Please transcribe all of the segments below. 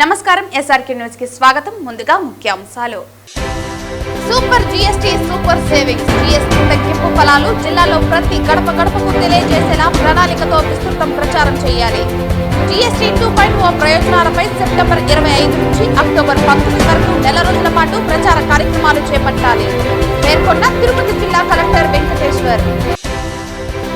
నమస్కారం SRK news కి స్వాగతం. ముందుగా ముఖ్యాంశాలు. Super GST super savings GST తగ్గింపు ఫలాలు జిల్లాలో ప్రతి గడప గడపకు తెలియజేసేలా ప్రణాళికతో విస్తృతం ప్రచారం చేయాలి. జీఎస్టీ 2.0 ప్రయోజనాలపై సెప్టెంబర్ 25 నుంచి అక్టోబర్ 19 వరకు నెల రోజుల పాటు ప్రచార కార్యక్రమాలు చేపట్టాలి పేర్కొన్న తిరుపతి జిల్లా కలెక్టర్ వెంకటేశ్వర్.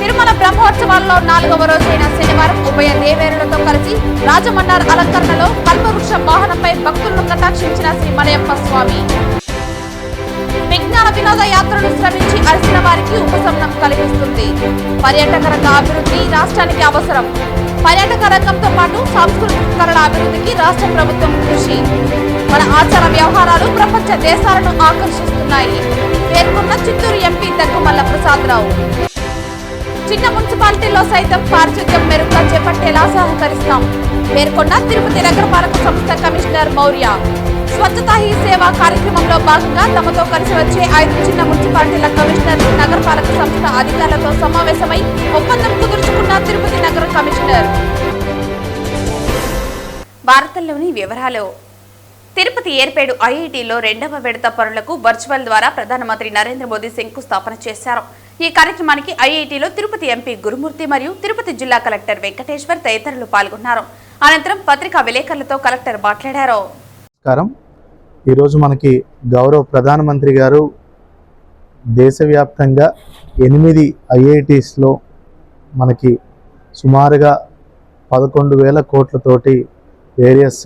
తిరుమల బ్రహ్మోత్సవాల్లో 4వ రోజైన శనివారం ఉభయ దేవేరులతో కలిసి రాజమన్నార్ అలంకరణలో కల్పవృక్ష వాహనంపై భక్తులను కటాక్షించిన శ్రీ మలయప్ప స్వామి. విజ్ఞాన వినోద యాత్రలు శ్రమించి అలసిన వారికి ఉపశమనం కలిగిస్తుంది. పర్యాటక రంగ అభివృద్ధి రాష్ట్రానికి అవసరం. పర్యాటక రంగంతో పాటు సాంస్కృతిక అభివృద్ధికి రాష్ట్ర ప్రభుత్వం కృషి. మన ఆచార వ్యవహారాలు ప్రపంచ దేశాలను ఆకర్షిస్తున్నాయి పేర్కొన్న చిత్తూరు ఎంపీ దగ్గుమల్ల ప్రసాదరావు. చిన్న మున్సిపాలిటీలో సైతం పారిశుద్ధ్యం మెరుగ్గా చేపట్టేలా సహకరిస్తాం పేర్కొన్న తిరుపతి నగరపాలక సంస్థ కమిషనర్ మౌర్య. స్వచ్ఛతా హీ సేవ కార్యక్రమంలో భాగంగా తమతో కలిసి వచ్చే 5 చిన్న మున్సిపాలిటీల కమిషనర్ నగరపాలక సంస్థ అధికారులతో సమావేశమై ఒప్పందం కుదుర్చుకున్న తిరుపతి నగర కమిషనర్. భారతంలోని వివరాలు. తిరుపతి ఏర్పేడు ఐఐటిలో 2వ విడత పనులకు వర్చువల్ ద్వారా ప్రధానమంత్రి నరేంద్ర మోదీ శంకుస్థాపన చేశారు. ఈ కార్యక్రమానికి ఐఐటిలో తిరుపతి ఎంపీ గురుమూర్తి మరియు తిరుపతి జిల్లా కలెక్టర్ వెంకటేశ్వర్ తదితరులు పాల్గొన్నారు. అనంతరం పత్రికా విలేకరులతో కలెక్టర్ మాట్లాడారు. ఈరోజు మనకి గౌరవ ప్రధానమంత్రి గారు దేశవ్యాప్తంగా 8 ఐఐటీస్లో మనకి సుమారుగా 11,000 కోట్లతోటి వేరియస్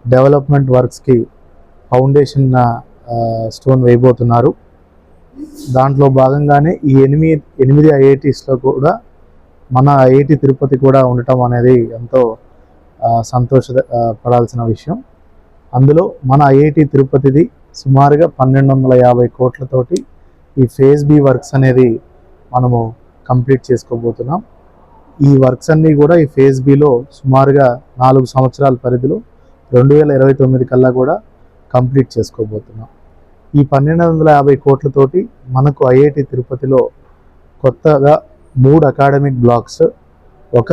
డెవలప్మెంట్ వర్క్స్కి ఫౌండేషన్ స్టోన్ వేయబోతున్నారు. దాంట్లో భాగంగానే ఈ 8 ఐఐటీస్లో కూడా మన ఐఐటి తిరుపతి కూడా ఉండటం అనేది ఎంతో సంతోషపడాల్సిన విషయం. అందులో మన ఐఐటి తిరుపతిది సుమారుగా 1,250 కోట్లతోటి ఈ ఫేజ్ బి వర్క్స్ అనేది మనము కంప్లీట్ చేసుకోబోతున్నాం. ఈ వర్క్స్ అన్నీ కూడా ఈ ఫేజ్ బిలో సుమారుగా 4 సంవత్సరాల పరిధిలో 2029 కల్లా కూడా కంప్లీట్ చేసుకోబోతున్నాం. ఈ 1,250 కోట్లతోటి మనకు ఐఐటి తిరుపతిలో కొత్తగా 3 అకాడమిక్ బ్లాక్స్, ఒక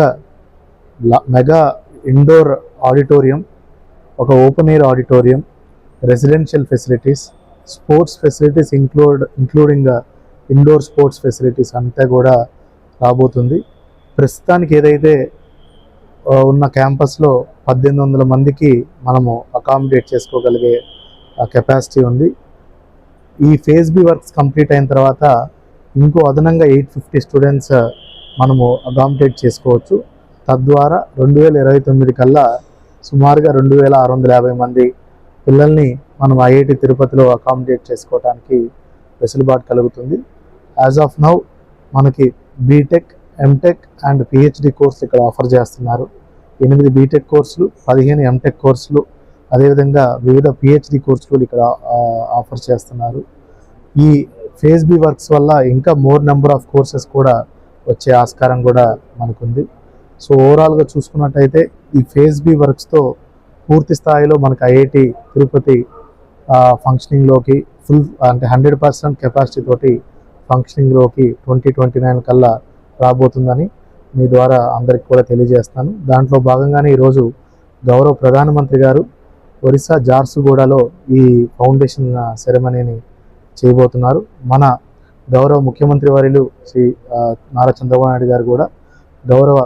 మెగా ఇండోర్ ఆడిటోరియం, ఒక open air auditorium, residential facilities, sports facilities including indoor sports facilities అంతా కూడా రాబోతుంది. ప్రస్తుతానికి ఏదైతే ఉన్న క్యాంపస్లో 1,800 మందికి మనము అకామిడేట్ చేసుకోగలిగే కెపాసిటీ ఉంది. ఈ ఫేజ్ బి వర్క్స్ కంప్లీట్ అయిన తర్వాత ఇంకో అదనంగా 850 స్టూడెంట్స్ మనము అకామిడేట్ చేసుకోవచ్చు. తద్వారా 2029 కల్లా సుమారుగా 2,650 మంది పిల్లల్ని మనం ఐఐటి తిరుపతిలో అకామిడేట్ చేసుకోవడానికి వెసులుబాటు కలుగుతుంది. యాజ్ ఆఫ్ నౌ మనకి బీటెక్, ఎంటెక్ అండ్ పిహెచ్డి కోర్సులు ఇక్కడ ఆఫర్ చేస్తున్నారు. 8 బీటెక్ కోర్సులు, 15 ఎంటెక్ కోర్సులు, అదేవిధంగా వివిధ పిహెచ్డి కోర్సులు ఇక్కడ ఆఫర్ చేస్తున్నారు. ఈ ఫేజ్ బి వర్క్స్ వల్ల ఇంకా మోర్ నెంబర్ ఆఫ్ కోర్సెస్ కూడా వచ్చే ఆస్కారం కూడా మనకుంది. సో ఓవరాల్గా చూసుకున్నట్టయితే ఈ ఫేజ్ బి వర్క్స్తో పూర్తి స్థాయిలో మనకు ఐఐటి తిరుపతి ఫంక్షనింగ్లోకి ఫుల్ అంటే 100% కెపాసిటీ తోటి ఫంక్షనింగ్లోకి 2029 కల్లా రాబోతుందని మీ ద్వారా అందరికి కూడా తెలియజేస్తాను. దాంట్లో భాగంగానే ఈరోజు గౌరవ ప్రధానమంత్రి గారు ఒరిస్సా జార్సుగూడలో ఈ ఫౌండేషన్ సెరమనీని చేయబోతున్నారు. మన గౌరవ ముఖ్యమంత్రి వర్యులు శ్రీ నారా చంద్రబాబు నాయుడు గారు కూడా గౌరవ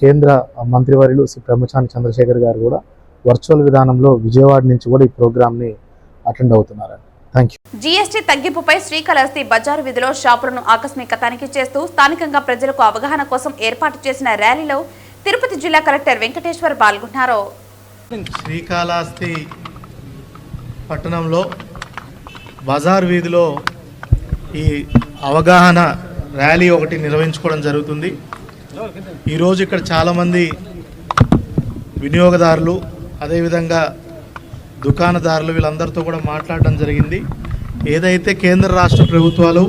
కేంద్ర మంత్రివర్యులు శ్రీ బ్రహ్మచారి చంద్రశేఖర్ గారు కూడా వర్చువల్ విధానంలో విజయవాడ నుంచి కూడా ఈ ప్రోగ్రామ్ని అటెండ్ అవుతున్నారు. Thank you. జీఎస్టీ తగ్గింపుపై శ్రీకాళహస్తి బజారు వీధిలో షాపులను ఆకస్మిక తనిఖీ చేస్తూ స్థానికంగా ప్రజలకు అవగాహన కోసం ఏర్పాటు చేసిన ర్యాలీలో తిరుపతి జిల్లా కలెక్టర్ వెంకటేశ్వర్ పాల్గొన్నారు. శ్రీకాళహస్తి పట్టణంలో బజార్ వీధిలో ఈ అవగాహన ర్యాలీ ఒకటి నిర్వహించుకోవడం జరుగుతుంది. ఈరోజు ఇక్కడ చాలామంది వినియోగదారులు, అదేవిధంగా దుకాణదారులు వీళ్ళందరితో కూడా మాట్లాడడం జరిగింది. ఏదైతే కేంద్ర రాష్ట్ర ప్రభుత్వాలు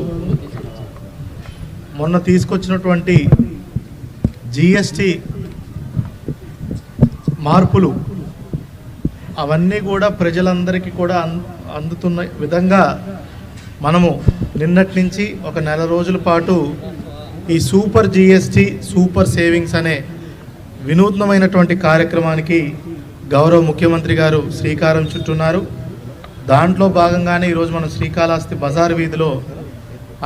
మొన్న తీసుకొచ్చినటువంటి జిఎస్టి మార్పులు అవన్నీ కూడా ప్రజలందరికీ కూడా అందుతున్న విధంగా మనము నిన్నటి నుంచి ఒక నెల రోజుల పాటు ఈ సూపర్ జిఎస్టి సూపర్ సేవింగ్స్ అనే వినూత్నమైనటువంటి కార్యక్రమానికి గౌరవ ముఖ్యమంత్రి గారు శ్రీకారం చుట్టున్నారు. దాంట్లో భాగంగానే ఈరోజు మనం శ్రీకాళహస్తి బజార్ వీధిలో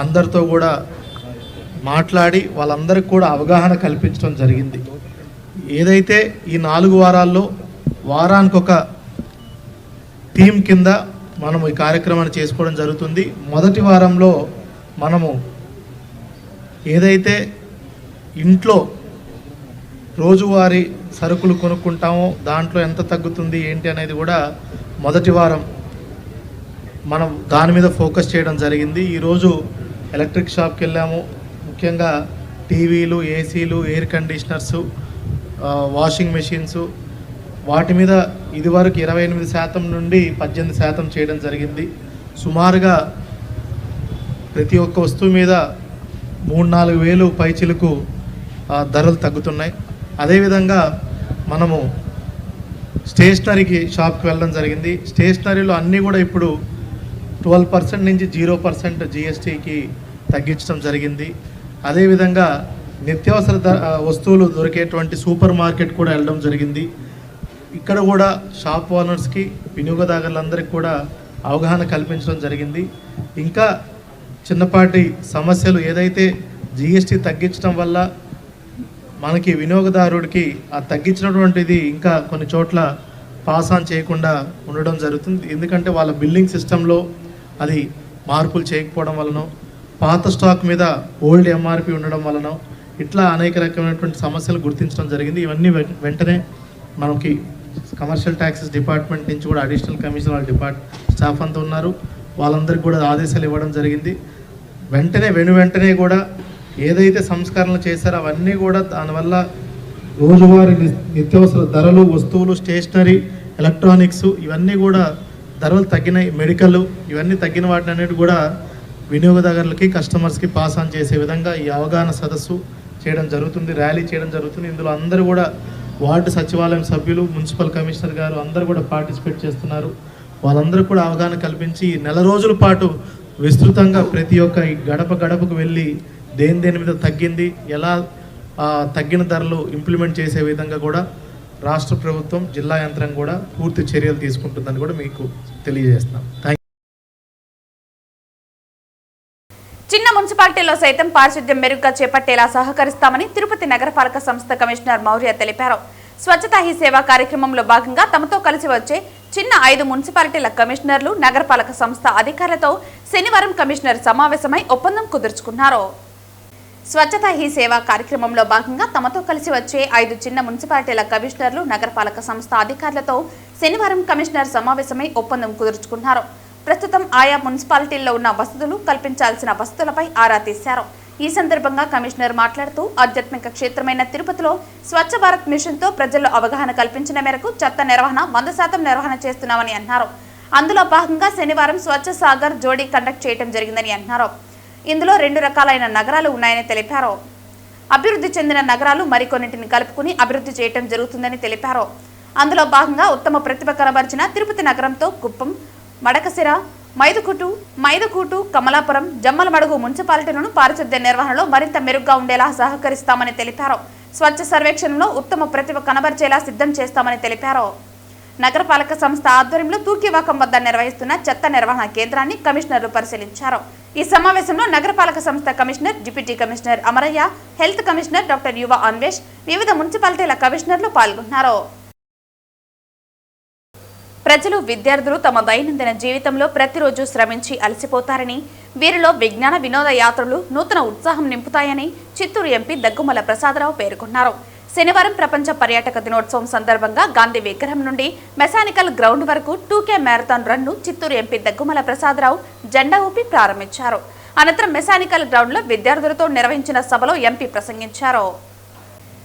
అందరితో కూడా మాట్లాడి వాళ్ళందరికీ కూడా అవగాహన కల్పించడం జరిగింది. ఏదైతే ఈ 4 వారాల్లో వారానికి ఒక థీమ్ కింద మనము ఈ కార్యక్రమాన్ని చేసుకోవడం జరుగుతుంది. మొదటి వారంలో మనము ఏదైతే ఇంట్లో రోజువారీ సరుకులు కొనుక్కుంటామో దాంట్లో ఎంత తగ్గుతుంది ఏంటి అనేది కూడా మొదటి వారం మనం దాని మీద ఫోకస్ చేయడం జరిగింది. ఈరోజు ఎలక్ట్రిక్ షాప్కి వెళ్ళాము. ముఖ్యంగా టీవీలు, ఏసీలు, ఎయిర్ కండిషనర్సు, వాషింగ్ మెషిన్స్ వాటి మీద ఇదివరకు 28% నుండి 18% చేయడం జరిగింది. సుమారుగా ప్రతి ఒక్క వస్తువు మీద 3-4 వేలు పైచిలకు ధరలు తగ్గుతున్నాయి. అదేవిధంగా మనము స్టేషనరీకి షాప్కి వెళ్ళడం జరిగింది. స్టేషనరీలో అన్నీ కూడా ఇప్పుడు 12% నుంచి 0% జిఎస్టీకి తగ్గించడం జరిగింది. అదేవిధంగా నిత్యావసర వస్తువులు దొరికేటువంటి సూపర్ మార్కెట్ కూడా వెళ్ళడం జరిగింది. ఇక్కడ కూడా షాప్ ఓనర్స్కి, వినియోగదారులందరికీ కూడా అవగాహన కల్పించడం జరిగింది. ఇంకా చిన్నపాటి సమస్యలు ఏదైతే జిఎస్టీ తగ్గించడం వల్ల మనకి వినియోగదారుడికి ఆ తగ్గించినటువంటిది ఇంకా కొన్ని చోట్ల పాస్ ఆన్ చేయకుండా ఉండడం జరుగుతుంది. ఎందుకంటే వాళ్ళ బిల్లింగ్ సిస్టంలో అది మార్పులు చేయకపోవడం వలన, పాత స్టాక్ మీద ఓల్డ్ ఎంఆర్పి ఉండడం వలన ఇట్లా అనేక రకమైనటువంటి సమస్యలు గుర్తించడం జరిగింది. ఇవన్నీ వెంటనే మనకి కమర్షియల్ ట్యాక్సెస్ డిపార్ట్మెంట్ నుంచి కూడా అడిషనల్ కమిషనర్ వాళ్ళ స్టాఫ్ అంతా ఉన్నారు. వాళ్ళందరికీ కూడా ఆదేశాలు ఇవ్వడం జరిగింది. వెంటనే కూడా ఏదైతే సంస్కరణలు చేశారో అవన్నీ కూడా దానివల్ల రోజువారీ నిత్యావసర ధరలు, వస్తువులు, స్టేషనరీ, ఎలక్ట్రానిక్స్ ఇవన్నీ కూడా ధరలు తగ్గినాయి. మెడికల్ ఇవన్నీ తగ్గిన వాటిని అనేది కూడా వినియోగదారులకి, కస్టమర్స్కి పాస్ ఆన్ చేసే విధంగా ఈ అవగాహన సదస్సు చేయడం జరుగుతుంది, ర్యాలీ చేయడం జరుగుతుంది. ఇందులో అందరూ కూడా వార్డు సచివాలయం సభ్యులు, మున్సిపల్ కమిషనర్ గారు అందరూ కూడా పార్టిసిపేట్ చేస్తున్నారు. వాళ్ళందరూ కూడా అవగాహన కల్పించి 4 రోజుల పాటు విస్తృతంగా ప్రతి ఒక్క గడపకు వెళ్ళి దేని మీద తగ్గింది, ఎలా తగ్గిన ధరలు ఇంప్లిమెంట్ చేసే విధంగా కూడా రాష్ట్ర ప్రభుత్వం, జిల్లా యంత్రం కూడా పూర్తి చర్యలు తీసుకుంటుందని కూడా మీకు తెలియజేస్తాం. చిన్న మున్సిపాలిటీలో సైతం పారిశుద్ధ్యం మెరుగ్గా చేపట్టేలా సహకరిస్తామని తిరుపతి నగరపాలక సంస్థ కమిషనర్ మౌర్య తెలిపారు. స్వచ్ఛతా హీ సేవా కార్యక్రమంలో భాగంగా తమతో కలిసి వచ్చే చిన్న 5 మున్సిపాలిటీల కమిషనర్లు, నగరపాలక సంస్థ అధికారులతో శనివారం కమిషనర్ సమావేశమై ఒప్పందం కుదుర్చుకున్నారు. స్వచ్ఛతా హీ సేవా కార్యక్రమంలో భాగంగా తమతో కలిసి వచ్చే 5 చిన్న మున్సిపాలిటీల కమిషనర్లు, నగరపాలక సంస్థ అధికారులతో శనివారం కమిషనర్ సమావేశమై ఒప్పందం కుదుర్చుకున్నారు. ప్రస్తుతం ఆయా మున్సిపాలిటీల్లో ఉన్న వసతులు, కల్పించాల్సిన వసతులపై ఆరా తీశారు. ఈ సందర్భంగా కమిషనర్ మాట్లాడుతూ ఆధ్యాత్మిక క్షేత్రమైన తిరుపతిలో స్వచ్ఛ భారత్ మిషన్ తో ప్రజల్లో అవగాహన కల్పించిన మేరకు చెత్త నిర్వహణ 100% నిర్వహణ చేస్తున్నామని అన్నారు. అందులో భాగంగా శనివారం స్వచ్ఛ సాగర్ జోడీ కండక్ట్ చేయడం జరిగిందని అన్నారు. ఇందులో 2 రకాలైన నగరాలు ఉన్నాయని తెలిపారు. అభివృద్ధి చెందిన నగరాలు మరికొన్నింటిని కలుపుకుని అభివృద్ధి చేయడం జరుగుతుందని తెలిపారు. అందులో భాగంగా ఉత్తమ ప్రతిభ కనబరిచిన తిరుపతి నగరంతో కుప్పం, మడకసిర, మైదుకూటు, కమలాపురం, జమ్మలమడుగు మున్సిపాలిటీలను పారిశుద్ధ్య నిర్వహణలో మరింత మెరుగ్గా ఉండేలా సహకరిస్తామని తెలిపారు. స్వచ్ఛ సర్వేక్షణలో ఉత్తమ ప్రతిభ కనబరిచేలా సిద్ధం చేస్తామని తెలిపారు. నగరపాలక సంస్థ ఆధ్వర్యంలో తూర్కివాకం వద్ద నిర్వహిస్తున్న చెత్త నిర్వహణ కేంద్రాన్ని కమిషనర్లు పరిశీలించారు. ఈ సమావేశంలో నగరపాలక సంస్థ commissioner, deputy commissioner Amarayya, health commissioner doctor యువ అన్వేష్, వివిధ మున్సిపాలిటీల కమిషనర్లు పాల్గొన్నారు. ప్రజలు, విద్యార్థులు తమ దైనందిన జీవితంలో ప్రతిరోజు శ్రమించి అలసిపోతారని, వీరిలో విజ్ఞాన వినోద యాత్రలు నూతన ఉత్సాహం నింపుతాయని చిత్తూరు ఎంపీ దగ్గుమల ప్రసాదరావు పేర్కొన్నారు. శనివారం ప్రపంచ పర్యాటక దినోత్సవం సందర్భంగా గాంధీ విగ్రహం నుండి మెకానికల్ గ్రౌండ్ వరకు 2K marathon run Chittoor MP Daggumalla Prasadarao జెండా ఊపి ప్రారంభించారు. అనంతరం మెకానికల్ గ్రౌండ్లో విద్యార్థులతో నిర్వహించిన సభలో ఎంపీ ప్రసంగించారు.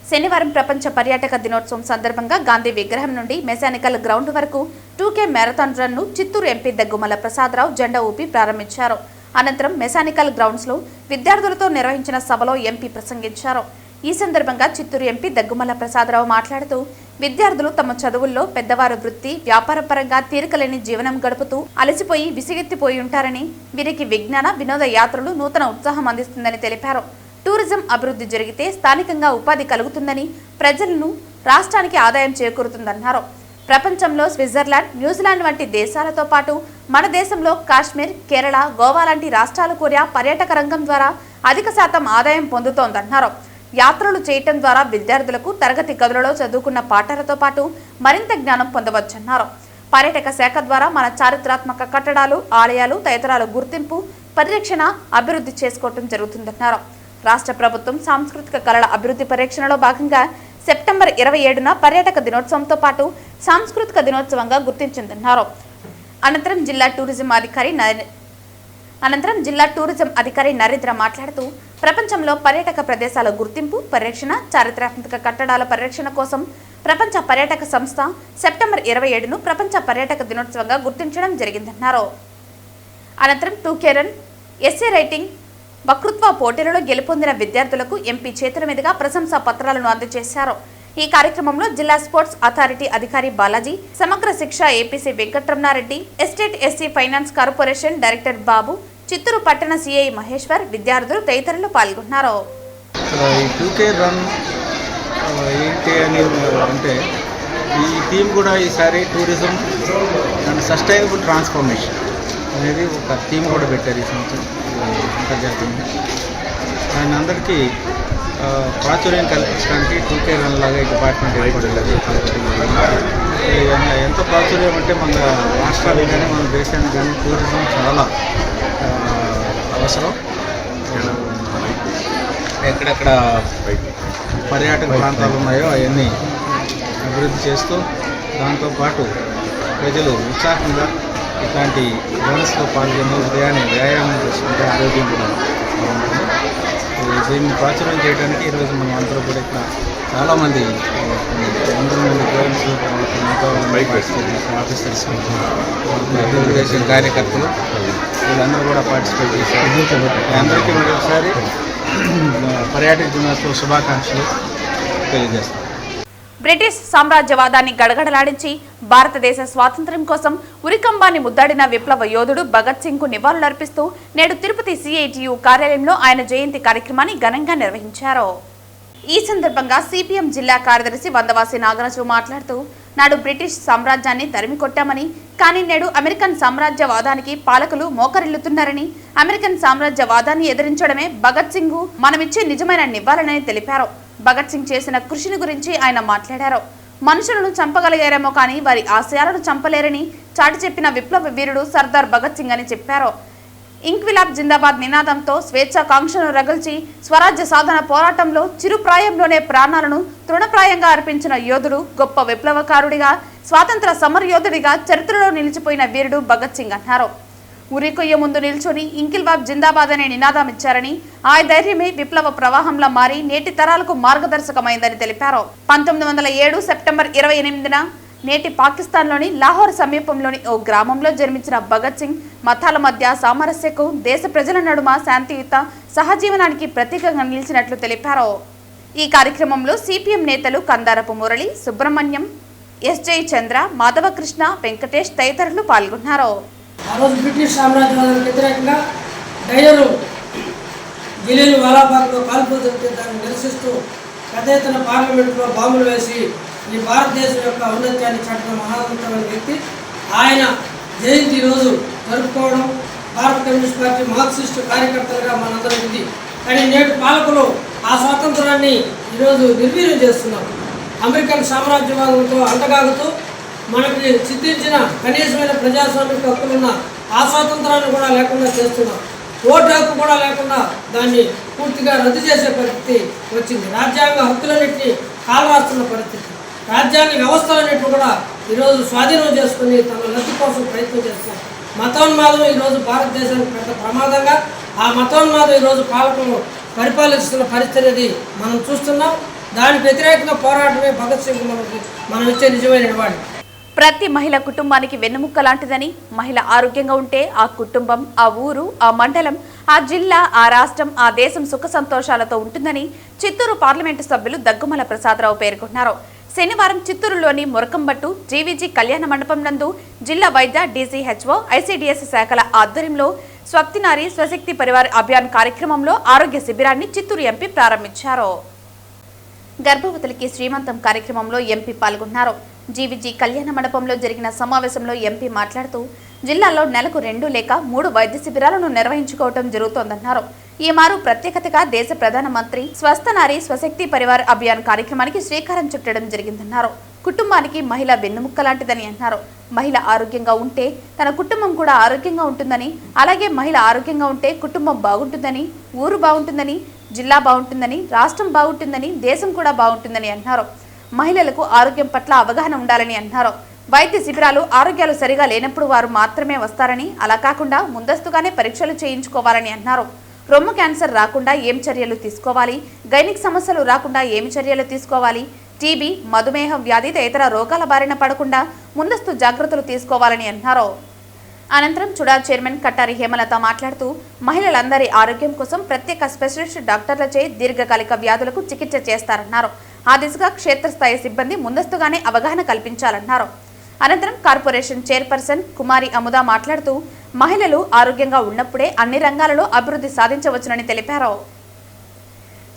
శనివారం ప్రపంచ పర్యాటక దినోత్సవం సందర్భంగా గాంధీ విగ్రహం నుండి మెకానికల్ గ్రౌండ్ వరకు 2K marathon run Chittoor MP Daggumalla Prasadarao జెండా ఊపి ప్రారంభించారు. అనంతరం మెకానికల్ గ్రౌండ్స్లో విద్యార్థులతో నిర్వహించిన సభలో ఎంపీ ప్రసంగించారు. ఈ సందర్భంగా చిత్తూరు ఎంపీ దగ్గుమల ప్రసాదరావు మాట్లాడుతూ, విద్యార్థులు తమ చదువుల్లో పెద్దవారు వృత్తి, వ్యాపార పరంగా తీరికలేని జీవనం గడుపుతూ అలసిపోయి విసిగెత్తిపోయి ఉంటారని, వీరికి విజ్ఞాన వినోద యాత్రలు నూతన ఉత్సాహం అందిస్తుందని తెలిపారు. టూరిజం అభివృద్ధి జరిగితే స్థానికంగా ఉపాధి కలుగుతుందని, ప్రజలను రాష్ట్రానికి ఆదాయం చేకూరుతుందన్నారు. ప్రపంచంలో స్విట్జర్లాండ్, న్యూజిలాండ్ వంటి దేశాలతో పాటు మన దేశంలో కాశ్మీర్, కేరళ, గోవా లాంటి రాష్ట్రాలు కూడా పర్యాటక రంగం ద్వారా అధిక శాతం ఆదాయం పొందుతోందన్నారు. యాత్రలు చేయటం ద్వారా విద్యార్థులకు తరగతి గదులలో చదువుకున్న పాఠాలతో పాటు మరింత జ్ఞానం పొందవచ్చన్నారు. పర్యాటక శాఖ ద్వారా మన చారిత్రాత్మక కట్టడాలు, ఆలయాలు తదితరాల గుర్తింపు, పరిరక్షణ, అభివృద్ధి చేసుకోవటం జరుగుతుందన్నారు. రాష్ట్ర ప్రభుత్వం సాంస్కృతిక కళల అభివృద్ధి పరిరక్షణలో భాగంగా సెప్టెంబర్ 27న పర్యాటక దినోత్సవంతో పాటు సాంస్కృతిక దినోత్సవంగా గుర్తించిందన్నారు. అనంతరం జిల్లా టూరిజం అధికారి నరేంద్ర మాట్లాడుతూ, ప్రపంచంలో పర్యాటక ప్రదేశాల గుర్తింపు, పరిరక్షణ, చారిత్రాత్మక కట్టడాల పరిరక్షణ కోసం ప్రపంచ పర్యాటక సంస్థ సెప్టెంబర్ 27ను ప్రపంచ పర్యాటక దినోత్సవంగా గుర్తించడం జరిగిందన్నారు. అనంతరం 2K రన్, ఎస్సే రైటింగ్, వక్తృత్వ పోటీలలో గెలుపొందిన విద్యార్థులకు ఎంపీ చేతుల మీదుగా ప్రశంసా పత్రాలను అందజేశారు. ఈ కార్యక్రమంలో జిల్లా స్పోర్ట్స్ అథారిటీ అధికారి Balaji, Samagra Shiksha APC Venkataramana Reddy, state SC finance corporation director Babu, Chittoor పట్టణ సిఐ మహేశ్వర్, విద్యార్థులు తదితరులు పాల్గొన్నారు. ఈ 2K రన్ ఏంటి అని అంటే ఈ థీమ్ కూడా ఈసారి టూరిజం అండ్ సస్టైనబుల్ ట్రాన్స్ఫర్మేషన్ అనేది ఒక థీమ్ కూడా పెట్టారు ఈ సంవత్సరం అంతర్జాతీయంగా. దాని అందరికీ ప్రాచుర్యం కల్పించడానికి 2K రన్ లాగా ఈ డిపార్ట్మెంట్ ఏర్పడలేదు. ఎంత ప్రాచుర్యం అంటే మన రాష్ట్రాలకు కానీ మన దేశానికి కానీ టూరిజం చాలా అవసరం. ఎక్కడెక్కడ పర్యాటక ప్రాంతాలు ఉన్నాయో అవన్నీ అభివృద్ధి చేస్తూ దాంతోపాటు ప్రజలు ఉత్సాహంగా ఇట్లాంటి రన్స్లో పాల్గొని ఉదయాన్నే వ్యాయామం చేసుకుంటే ఆరోగ్యం కూడా బాగుంటుంది. దీన్ని ప్రాచుర్యం చేయడానికి ఈరోజు మనం అందరూ కూడా ఇక్కడ చాలామంది 100 మంది గోల్స్, ఆఫీసర్స్, తెలుగుదేశం కార్యకర్తలు వీళ్ళందరూ కూడా పార్టిసిపేట్ చేశారు. అందరికీ మరొకసారి పర్యాటక దినోత్సవ శుభాకాంక్షలు తెలియజేస్తాం. బ్రిటిష్ సామ్రాజ్యవాదాన్ని గడగడలాడించి భారతదేశ స్వాతంత్ర్యం కోసం ఉరికంబాన్ని ముద్దాడిన విప్లవ యోధుడు భగత్ సింగ్ కు నివాళులర్పిస్తూ నేడు తిరుపతి సిఐటియు కార్యాలయంలో ఆయన జయంతి కార్యక్రమాన్ని ఘనంగా నిర్వహించారు. ఈ సందర్భంగా సిపిఎం జిల్లా కార్యదర్శి వందవాసి నాగరాజు మాట్లాడుతూ, నాడు బ్రిటిష్ సామ్రాజ్యాన్ని తరిమి కొట్టామని, కానీ నేడు అమెరికన్ సామ్రాజ్యవాదానికి పాలకులు మోకరిల్లుతున్నారని, అమెరికన్ సామ్రాజ్యవాదాన్ని ఎదిరించడమే భగత్ సింగ్ మనమిచ్చే నిజమైన నివాళనని తెలిపారు. భగత్ సింగ్ చేసిన కృషిని గురించి ఆయన మాట్లాడారు. మనుషులను చంపగలిగారేమో కానీ వారి ఆశయాలను చంపలేరని చాటి చెప్పిన విప్లవ వీరుడు సర్దార్ భగత్ సింగ్ అని చెప్పారు. ఇంక్విలాబ్ జిందాబాద్ నినాదంతో స్వేచ్ఛాకాంక్షను రగిల్చి స్వరాజ్య సాధన పోరాటంలో చిరుప్రాయంలోనే ప్రాణాలను తృణప్రాయంగా అర్పించిన యోధుడు, గొప్ప విప్లవకారుడిగా, స్వాతంత్ర సమరయోధుడిగా చరిత్రలో నిలిచిపోయిన వీరుడు భగత్ సింగ్ అన్నారు. ఉరికొయ్య ముందు నిల్చొని ఇంకిల్బాబ్ జిందాబాద్ అనే నినాదం ఇచ్చారని, ఆ ధైర్యమే విప్లవ ప్రవాహంలా మారి నేటి తరాలకు మార్గదర్శకమైందని తెలిపారు. 1907 సెప్టెంబర్ 28న నేటి పాకిస్తాన్లోని లాహోర్ సమీపంలోని ఓ గ్రామంలో జన్మించిన భగత్ సింగ్ మతాల మధ్య సామరస్యకు, దేశ ప్రజల నడుమ శాంతియుత సహజీవనానికి ప్రతీకంగా నిలిచినట్లు తెలిపారు. ఈ కార్యక్రమంలో సిపిఎం నేతలు కందారపు మురళి, సుబ్రహ్మణ్యం, ఎస్జై చంద్ర, మాధవకృష్ణ, వెంకటేష్ తదితరులు పాల్గొన్నారు. ఆ రోజు బ్రిటిష్ సామ్రాజ్యానికి వ్యతిరేకంగా డైలరు ఢిల్లీలో వాలాబాగ్లో కాల్పుతుంటే దాన్ని నిరసిస్తూ పెద్ద ఎత్తున పార్లమెంట్లో బాంబులు వేసి ఈ భారతదేశం యొక్క ఔన్నత్యాన్ని చాటిన మహాన్నతమైన వ్యక్తి. ఆయన జయంతి రోజు జరుపుకోవడం భారత కమ్యూనిస్ట్ పార్టీ మార్క్సిస్టు కార్యకర్తలుగా మనందరం ఉంది. కానీ నేటి పాలకులు ఆ స్వాతంత్రాన్ని ఈరోజు నిర్వీర్యం చేస్తున్నారు. అమెరికన్ సామ్రాజ్యవాదంతో అంటగాగుతూ మనకి చిత్రించిన కనీసమైన ప్రజాస్వామిక హక్కులున్న ఆ స్వాతంత్రాన్ని కూడా లేకుండా చేస్తున్నాం. ఓటు హక్కు కూడా లేకుండా దాన్ని పూర్తిగా రద్దు చేసే పరిస్థితి వచ్చింది. రాజ్యాంగ హక్కులన్నింటినీ కాలరాస్తున్న పరిస్థితి. రాజ్యాంగ వ్యవస్థలన్నింటినీ కూడా ఈరోజు స్వాధీనం చేసుకుని తమ లబ్ధి కోసం ప్రయత్నం చేస్తున్నారు. మతోన్మాదం ఈరోజు భారతదేశానికి పెద్ద ప్రమాదంగా, ఆ మతోన్మాదం ఈరోజు పాలకులు పరిపాలిస్తున్న పరిస్థితి అనేది మనం చూస్తున్నాం. దానికి వ్యతిరేకంగా పోరాటమే భగత్ సింగ్ మనం ఇచ్చే నిజమైన నివాళి. ప్రతి మహిళ కుటుంబానికి వెన్నెముక్క లాంటిదని, మహిళ ఆరోగ్యంగా ఉంటే ఆ కుటుంబం, ఆ ఊరు, ఆ మండలం, ఆ జిల్లా, ఆ రాష్ట్రం, ఆ దేశం సుఖ సంతోషాలతో ఉంటుందని చిత్తూరు పార్లమెంటు సభ్యులు దగ్గుమల ప్రసాదరావు పేర్కొన్నారు. శనివారం చిత్తూరులోని మురకంబట్టు జీవీజీ కళ్యాణ మండపం నందు జిల్లా వైద్య, డీసీహెచ్ఓ, ఐసీడీఎస్ శాఖల ఆధ్వర్యంలో స్వప్తినారి స్వశక్తి పరివార్ అభియాన్ కార్యక్రమంలో ఆరోగ్య శిబిరాన్ని చిత్తూరు ఎంపీ ప్రారంభించారు. గర్భవతులకి శ్రీమంతం కార్యక్రమంలో ఎంపీ పాల్గొన్నారు. జీవిజీ కళ్యాణ మండపంలో జరిగిన సమావేశంలో ఎంపీ మాట్లాడుతూ జిల్లాలో నెలకు 2 లేక 3 వైద్య శిబిరాలను నిర్వహించుకోవడం జరుగుతోందన్నారు. ఈ మారు ప్రత్యేకతగా దేశ ప్రధానమంత్రి స్వస్థనారి స్వశక్తి పరివార్ అభియాన్ కార్యక్రమానికి శ్రీకారం చుట్టడం జరిగిందన్నారు. కుటుంబానికి మహిళ వెన్నుముక్క లాంటిదని అన్నారు. మహిళ ఆరోగ్యంగా ఉంటే తన కుటుంబం కూడా ఆరోగ్యంగా ఉంటుందని, అలాగే మహిళ ఆరోగ్యంగా ఉంటే కుటుంబం బాగుంటుందని, ఊరు బాగుంటుందని, జిల్లా బాగుంటుందని, రాష్ట్రం బాగుంటుందని, దేశం కూడా బాగుంటుందని అన్నారు. మహిళలకు ఆరోగ్యం పట్ల అవగాహన ఉండాలని అన్నారు. వైద్య శిబిరాలు ఆరోగ్యాలు సరిగా లేనప్పుడు వారు మాత్రమే వస్తారని, అలా కాకుండా ముందస్తుగానే పరీక్షలు చేయించుకోవాలని అన్నారు. రొమ్ము క్యాన్సర్ రాకుండా ఏం చర్యలు తీసుకోవాలి, గైనిక్ సమస్యలు రాకుండా ఏమి చర్యలు తీసుకోవాలి, టీబీ, మధుమేహం వ్యాధి తదితర రోగాల బారిన పడకుండా ముందస్తు జాగ్రత్తలు తీసుకోవాలని అన్నారు. అనంతరం చుడార్ చైర్మన్ కట్టారి హేమలత మాట్లాడుతూ మహిళలందరి ఆరోగ్యం కోసం ప్రత్యేక స్పెషలిస్ట్ డాక్టర్లచే దీర్ఘకాలిక వ్యాధులకు చికిత్స చేస్తారన్నారు. ఆ దిశగా క్షేత్రస్థాయి సిబ్బంది ముందస్తుగానే అవగాహన కల్పించాలన్నారు. అనంతరం కార్పొరేషన్ చైర్పర్సన్ కుమారి అముద మాట్లాడుతూ మహిళలు ఆరోగ్యంగా ఉన్నప్పుడే అన్ని రంగాలలో అభివృద్ధి సాధించవచ్చునని తెలిపారు.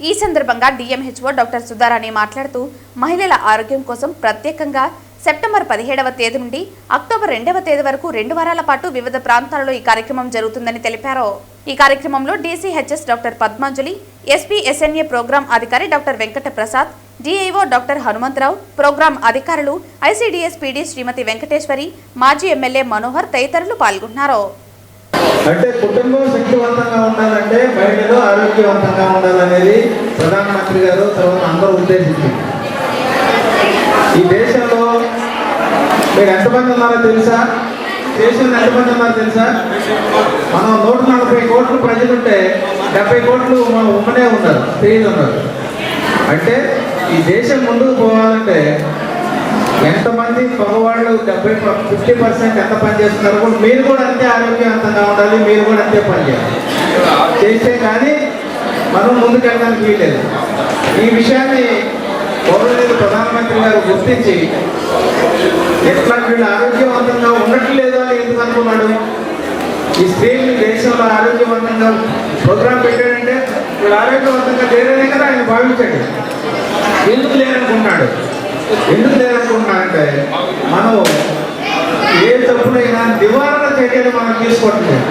ఈ సందర్భంగా డిఎంహెచ్ఓ డాక్టర్ సుధారాణి మాట్లాడుతూ మహిళల ఆరోగ్యం కోసం ప్రత్యేకంగా సెప్టెంబర్ 17వ తేదీ నుండి అక్టోబర్ 2వ తేదీ వరకు 2 వారాల పాటు వివిధ ప్రాంతాలలో ఈ కార్యక్రమం జరుగుతుందని తెలిపారు. ఈ కార్యక్రమంలో DCHS doctor Padmanjali, SPSNA program అధికారి doctor Venkata Prasad, DIO doctor Hanumantharao, program అధికారులు ఐసీడీఎస్ పీడీ శ్రీమతి వెంకటేశ్వరి, మాజీ ఎమ్మెల్యే మనోహర్ తదితరులు పాల్గొన్నారు. అంటే కుటుంబం శక్తివంతంగా ఉండాలంటే మహిళలు ఆరోగ్యవంతంగా ఉండాలనేది ప్రధానమంత్రి గారు తర్వాత అందరూ ఉద్దేశించింది. ఈ దేశంలో మీరు ఎంతమంది ఉన్నారో తెలుసా? దేశంలో ఎంతమంది ఉన్నారో తెలుసా? మనం 140 కోట్ల ప్రజలుంటే 70 కోట్లు ఉమ్మనే ఉన్నారు, స్త్రీలు ఉన్నారు. అంటే ఈ దేశం ముందుకు పోవాలంటే ఎంతమంది మగవాళ్ళు 50% ఎంత పని చేస్తున్నారు, మీరు కూడా అంతే ఆరోగ్యవంతంగా ఉండాలి, మీరు కూడా అంతే పని చేయాలి. చేస్తే కానీ మనం ముందుకెళ్ళడానికి వీల్లేదు. ఈ విషయాన్ని పౌరులు ప్రధానమంత్రి గారు గుర్తించి ఎట్లా వీళ్ళు ఆరోగ్యవంతంగా ఉండట్లేదు అని ఎందుకు అనుకున్నాడు? ఈ స్త్రీలు దేశంలో ఆరోగ్యవంతంగా ప్రోగ్రాం పెట్టాడంటే వీళ్ళు ఆరోగ్యవంతంగా లేరనే కదా ఆయన భావించాడు. ఎందుకు లేరనుకున్నాడు? ఎందుకు లేదనుకుంటున్నానంటే మనం ఏ తప్పునైనా నివారణ చర్యలు మనం తీసుకోవట్లేదు.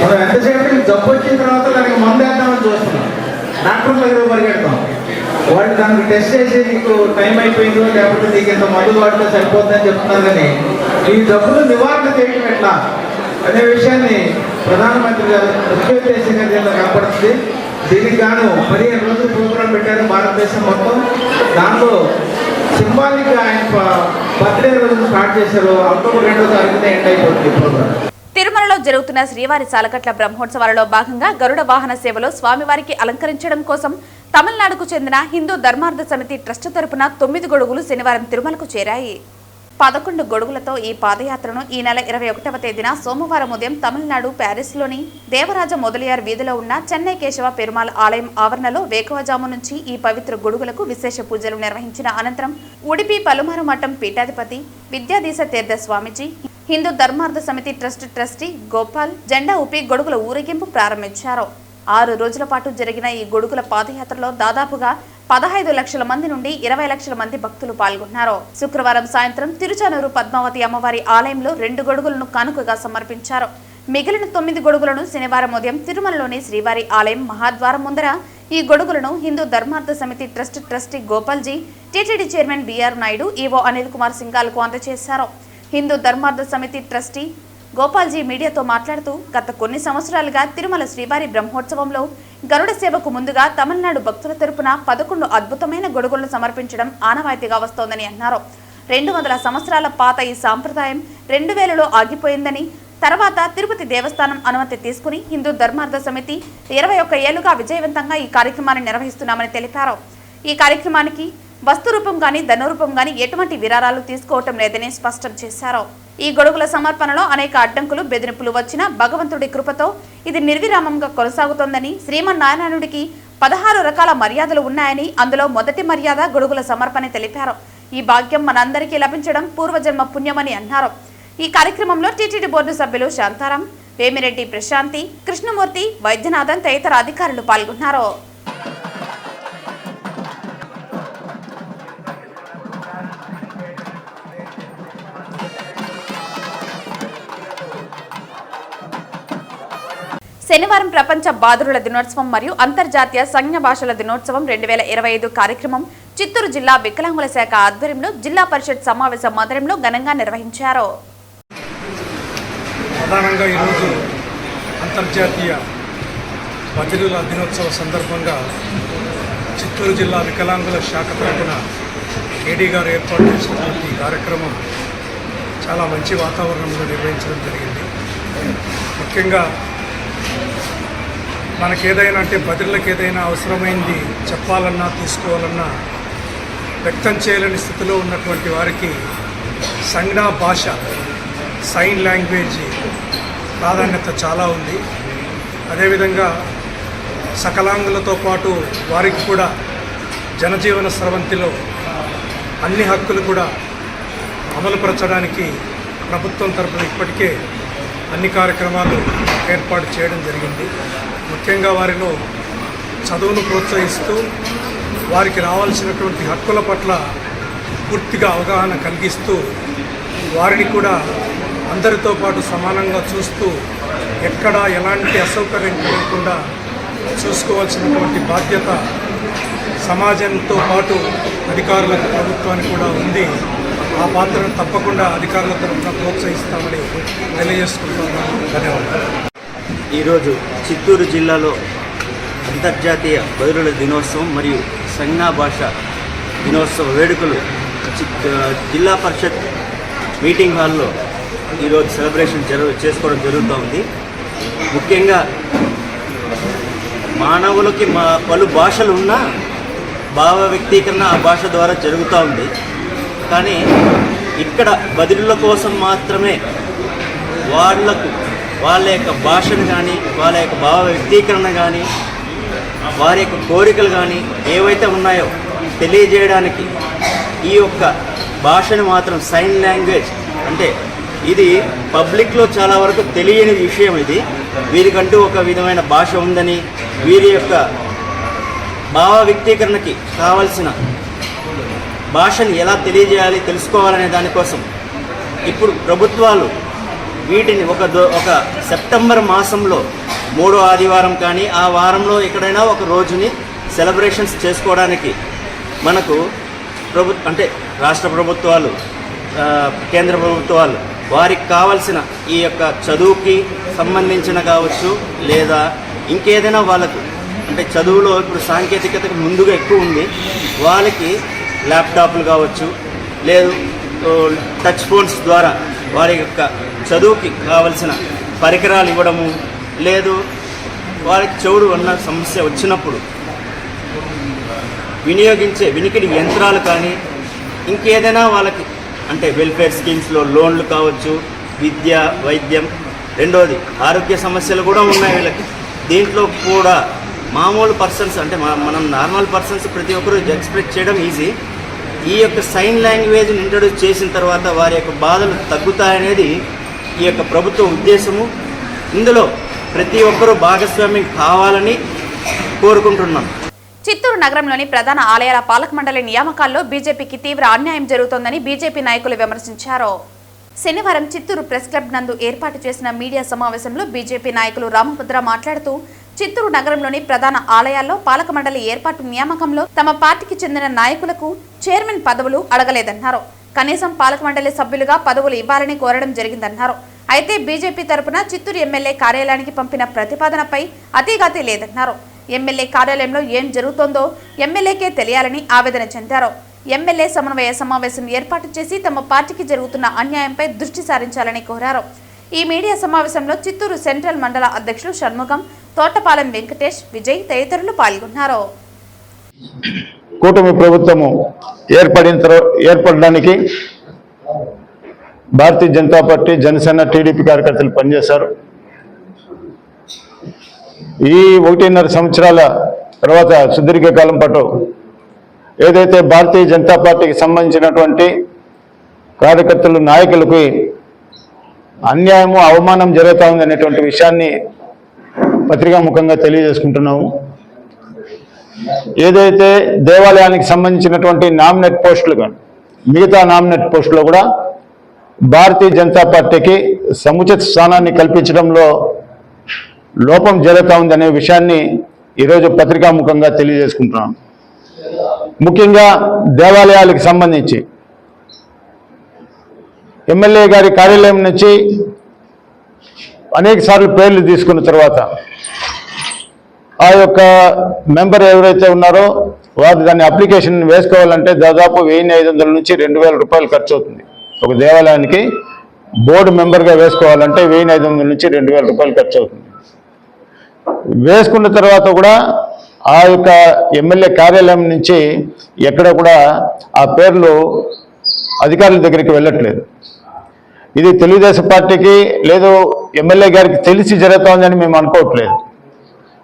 మనం ఎంతసేపు జబ్బు వచ్చిన తర్వాత దానికి మందు వేద్దామని చూస్తున్నాం, డాక్టర్ దగ్గర పరిగెడతాం. వాళ్ళు దానికి టెస్ట్ చేసి నీకు టైం అయిపోయిందో లేకపోతే నీకు ఇంత మందు వాడితే సరిపోతుందని చెప్తున్నారు. కానీ ఈ జబ్బులు నివారణ చేయడం ఎట్లా అనే విషయాన్ని ప్రధానమంత్రి గారు ముఖ్య ఉద్దేశంగా దీనిలో కనపడుతుంది. దీనికి గాను 15 రోజులు ప్రోగ్రాం పెట్టారు భారతదేశం మొత్తం. దాంట్లో సింబాలిక్ ఆయన బర్త్డే రోజున స్టార్ట్ చేశారు. అక్టోబర్ 2వ తారీఖున ఎండ్ అయిపోతుంది ప్రోగ్రాం. తిరుమలలో జరుగుతున్న శ్రీవారి సాలకట్ల బ్రహ్మోత్సవాలలో భాగంగా గరుడ వాహన సేవలో స్వామివారికి అలంకరించడం కోసం తమిళనాడుకు చెందిన హిందూ ధర్మార్థ సమితి ట్రస్ట్ తరపున 9 గొడుగులు శనివారం తిరుమలకు చేరాయి. 11 గొడుగులతో ఈ పాదయాత్రను ఈ నెల 21వ తేదీన సోమవారం ఉదయం తమిళనాడు ప్యారిస్లోని దేవరాజ మొదలియార్ వీధిలో ఉన్న చెన్నై కేశవ పెరుమాళ్ ఆలయం ఆవరణలో వేకువజాము నుంచి ఈ పవిత్ర గొడుగులకు విశేష పూజలు నిర్వహించిన అనంతరం ఉడిపి పలుమారు మఠం పీఠాధిపతి విద్యాధీశ తీర్థ స్వామిజీ, హిందూ ధర్మార్థ సమితి ట్రస్ట్ ట్రస్టీ గోపాల్ జెండా ఊపి గొడుగుల ఊరేగింపు ప్రారంభించారు. 6 రోజుల పాటు జరిగిన ఈ గొడుగుల పాదయాత్రలో దాదాపుగా 15 లక్షల మంది నుండి 20 లక్షల మంది భక్తులు పాల్గొన్నారు. శుక్రవారం సాయంత్రం తిరుచానూరు పద్మావతి అమ్మవారి ఆలయంలో 2 గొడుగులను కానుకగా సమర్పించారు. మిగిలిన 9 గొడుగులను శనివారం ఉదయం తిరుమలలోని శ్రీవారి ఆలయం మహాద్వారం ముందర ఈ గొడుగులను Hindu Dharmartha Samiti trust trustee Gopalji, TTD chairman BR Naidu, EO Anil Kumar సింఘాల్కు అందజేశారు. హిందూ ధర్మార్థ సమితి ట్రస్టీ గోపాల్జీ మీడియాతో మాట్లాడుతూ గత కొన్ని సంవత్సరాలుగా తిరుమల శ్రీవారి బ్రహ్మోత్సవంలో గరుడ సేవకు ముందుగా తమిళనాడు భక్తుల తరపున 11 అద్భుతమైన గొడుగులను సమర్పించడం ఆనవాయితీగా వస్తోందని అన్నారు. 200 సంవత్సరాల పాత ఈ సాంప్రదాయం 2000లో ఆగిపోయిందని, తర్వాత తిరుపతి దేవస్థానం అనుమతి తీసుకుని హిందూ ధర్మార్థ సమితి 21 ఏళ్లుగా విజయవంతంగా ఈ కార్యక్రమాన్ని నిర్వహిస్తున్నామని తెలిపారు. ఈ కార్యక్రమానికి వస్తు రూపం గానీ ధనరూపం గానీ ఎటువంటి విరాళాలు తీసుకోవటం లేదని స్పష్టం చేశారు. ఈ గొడుగుల సమర్పణలో అనేక అడ్డంకులు బెదిరింపులు వచ్చినా భగవంతుడి కృపతో ఇది నిర్విరామంగా కొనసాగుతోందని, శ్రీమన్నారాయణుడికి 16 రకాల మర్యాదలు ఉన్నాయని, అందులో మొదటి మర్యాద గొడుగుల సమర్పణ తెలిపారు. ఈ భాగ్యం మనందరికీ లభించడం పూర్వజన్మ పుణ్యమని అన్నారు. ఈ కార్యక్రమంలో టీటీడీ బోర్డు సభ్యులు శాంతారాం, వేమిరెడ్డి ప్రశాంతి, కృష్ణమూర్తి, వైద్యనాథన్ తదితర అధికారులు పాల్గొన్నారు. శనివారం ప్రపంచ బాధిరుల దినోత్సవం మరియు అంతర్జాతీయ సంజ్ఞ భాషల దినోత్సవం 2025 కార్యక్రమం చిత్తూరు జిల్లా వికలాంగుల శాఖ ఆధ్వర్యంలో జిల్లా పరిషత్ సమావేశ మందిరంలో ఘనంగా నిర్వహించారు. ప్రధానంగా ఈరోజు అంతర్జాతీయ బధిరుల దినోత్సవ సందర్భంగా చిత్తూరు జిల్లా వికలాంగుల శాఖ తరపున ఏడీ గారు ఏర్పాటు చేసినటువంటి ఈ కార్యక్రమం చాలా మంచి వాతావరణంలో నిర్వహించడం జరిగింది. ముఖ్యంగా మనకేదైనా అంటే బదిరులకు ఏదైనా అవసరమైంది చెప్పాలన్నా తీసుకోవాలన్నా వ్యక్తం చేయలేని స్థితిలో ఉన్నటువంటి వారికి సంజ్ఞా భాష సైన్ లాంగ్వేజ్ ప్రాధాన్యత చాలా ఉంది. అదేవిధంగా సకలాంగులతో పాటు వారికి కూడా జనజీవన స్రవంతిలో అన్ని హక్కులు కూడా అమలుపరచడానికి ప్రభుత్వం తరపున ఇప్పటికే అన్ని కార్యక్రమాలు ఏర్పాటు చేయడం జరిగింది. ముఖ్యంగా వారిలో చదువును ప్రోత్సహిస్తూ వారికి రావాల్సినటువంటి హక్కుల పట్ల పూర్తిగా అవగాహన కలిగిస్తూ వారిని కూడా అందరితో పాటు సమానంగా చూస్తూ ఎక్కడా ఎలాంటి అసౌకర్యం లేకుండా చూసుకోవాల్సినటువంటి బాధ్యత సమాజంతో పాటు అధికారులకు ప్రభుత్వానికి కూడా ఉంది. ఆ పాత్రను తప్పకుండా అధికారుల తరఫున ప్రోత్సహిస్తామని తెలియజేసుకుంటున్నాను. ధన్యవాదాలు. ఈరోజు చిత్తూరు జిల్లాలో అంతర్జాతీయ బధిరుల దినోత్సవం మరియు సంజ్ఞా భాష దినోత్సవ వేడుకలు జిల్లా పరిషత్ మీటింగ్ హాల్లో ఈరోజు సెలబ్రేషన్ చేసుకోవడం జరుగుతూ ఉంది. ముఖ్యంగా మానవులకి పలు భాషలు ఉన్నా భావ వ్యక్తీకరణ ఆ భాష ద్వారా జరుగుతూ ఉంది. కానీ ఇక్కడ బదిరుల కోసం మాత్రమే వాళ్ళ యొక్క భాషను కానీ వాళ్ళ యొక్క భావ వ్యక్తీకరణ కానీ వారి యొక్క కోరికలు కానీ ఏవైతే ఉన్నాయో తెలియజేయడానికి ఈ యొక్క భాషను మాత్రం సైన్ లాంగ్వేజ్ అంటే ఇది పబ్లిక్లో చాలా వరకు తెలియని విషయం. ఇది వీరికంటూ ఒక విధమైన భాష ఉందని వీరి యొక్క భావ వ్యక్తీకరణకి కావాల్సిన భాషను ఎలా తెలియజేయాలి తెలుసుకోవాలనే దానికోసం ఇప్పుడు ప్రభుత్వాలు వీటిని ఒక సెప్టెంబర్ మాసంలో 3వ ఆదివారం కానీ ఆ వారంలో ఎక్కడైనా ఒక రోజుని సెలబ్రేషన్స్ చేసుకోవడానికి మనకు అంటే రాష్ట్ర ప్రభుత్వాలు కేంద్ర ప్రభుత్వాలు వారికి కావాల్సిన ఈ యొక్క చదువుకి సంబంధించిన కావచ్చు లేదా ఇంకేదైనా వాళ్ళకు అంటే చదువులో ఇప్పుడు సాంకేతికతకు ముందుగా ఎక్కువ ఉంది. వాళ్ళకి ల్యాప్టాప్లు కావచ్చు లేదు టచ్ ఫోన్స్ ద్వారా వారి యొక్క చదువుకి కావలసిన పరికరాలు ఇవ్వడము లేదు వారికి చెవుడు అన్న సమస్య వచ్చినప్పుడు వినియోగించే వినికిడి యంత్రాలు కానీ ఇంకేదైనా వాళ్ళకి అంటే వెల్ఫేర్ స్కీమ్స్లో లోన్లు కావచ్చు విద్య వైద్యం. రెండోది ఆరోగ్య సమస్యలు కూడా ఉన్నాయి వీళ్ళకి. దీంట్లో కూడా మామూలు పర్సన్స్ అంటే మనం నార్మల్ పర్సన్స్ ప్రతి ఒక్కరూ ఎక్స్ప్రెస్ చేయడం ఈజీ. ఈ యొక్క సైన్ లాంగ్వేజ్ని ఇంట్రడ్యూస్ చేసిన తర్వాత వారి యొక్క బాధలు తగ్గుతాయనేది ఈ యొక్క ప్రభుత్వ ఉద్దేశము. ఇందులో ప్రతి ఒక్కరూ భాగస్వామ్యం కావాలని కోరుకుంటున్నాం. చిత్తూరు నగరంలోని ప్రధాన ఆలయాల పాలక మండలి నియామకాల్లో బీజేపీకి తీవ్ర అన్యాయం జరుగుతోందని బీజేపీ నాయకులు విమర్శించారు. శనివారం చిత్తూరు ప్రెస్ క్లబ్ నందు ఏర్పాటు చేసిన మీడియా సమావేశంలో బీజేపీ నాయకులు రామభద్ర మాట్లాడుతూ చిత్తూరు నగరంలోని ప్రధాన ఆలయాల్లో పాలక మండలి ఏర్పాటు నియామకంలో తమ పార్టీకి చెందిన నాయకులకు చైర్మన్ పదవులు అడగలేదన్నారు. కనీసం పాలక మండలి సభ్యులుగా పదవులు ఇవ్వాలని కోరడం జరిగిందన్నారు. అయితే బీజేపీ తరపున చిత్తూరు ఎమ్మెల్యే కార్యాలయానికి పంపిన ప్రతిపాదనపై అతీగతి లేదన్నారు. ఎమ్మెల్యే కార్యాలయంలో ఏం జరుగుతోందో ఎమ్మెల్యేకే తెలియాలని ఆవేదన చెందారు. ఎమ్మెల్యే సమన్వయ సమావేశం ఏర్పాటు చేసి తమ పార్టీకి జరుగుతున్న అన్యాయంపై దృష్టి సారించాలని కోరారు. ఈ మీడియా సమావేశంలో చిత్తూరు సెంట్రల్ మండల అధ్యక్షులు షణ్ముగం, తోటపాలెం వెంకటేష్, విజయ్ తదితరులు పాల్గొన్నారు. కూటమి ప్రభుత్వము ఏర్పడడానికి భారతీయ జనతా పార్టీ, జనసేన, టీడీపీ కార్యకర్తలు పనిచేశారు. ఈ 1.5 సంవత్సరాల తర్వాత సుదీర్ఘకాలం పాటు ఏదైతే భారతీయ జనతా పార్టీకి సంబంధించినటువంటి కార్యకర్తలు నాయకులకి అన్యాయము అవమానం జరుగుతూ ఉంది అనేటువంటి విషయాన్ని పత్రికాముఖంగా తెలియజేసుకుంటున్నాము. ఏదైతే దేవాలయానికి సంబంధించినటువంటి నామినేట్ పోస్టులు కానీ మిగతా నామినేట్ పోస్టులో కూడా భారతీయ జనతా పార్టీకి సముచిత స్థానాన్ని కల్పించడంలో లోపం జరుగుతూ ఉందనే విషయాన్ని ఈరోజు పత్రికాముఖంగా తెలియజేసుకుంటున్నాం. ముఖ్యంగా దేవాలయాలకు సంబంధించి ఎమ్మెల్యే గారి కార్యాలయం నుంచి అనేక సార్లు పేర్లు తీసుకున్న తర్వాత ఆ యొక్క మెంబర్ ఎవరైతే ఉన్నారో వారు దాన్ని అప్లికేషన్ వేసుకోవాలంటే దాదాపు 1500 నుంచి 2000 రూపాయలు ఖర్చు అవుతుంది. ఒక దేవాలయానికి బోర్డు మెంబర్గా వేసుకోవాలంటే 1500 నుంచి 2000 రూపాయలు ఖర్చు అవుతుంది. వేసుకున్న తర్వాత కూడా ఆ యొక్క ఎమ్మెల్యే కార్యాలయం నుంచి ఎక్కడ కూడా ఆ పేర్లు అధికారుల దగ్గరికి వెళ్ళట్లేదు. ఇది తెలుగుదేశం పార్టీకి లేదు ఎమ్మెల్యే గారికి తెలిసి జరుగుతోందని మేము అనుకోవట్లేదు.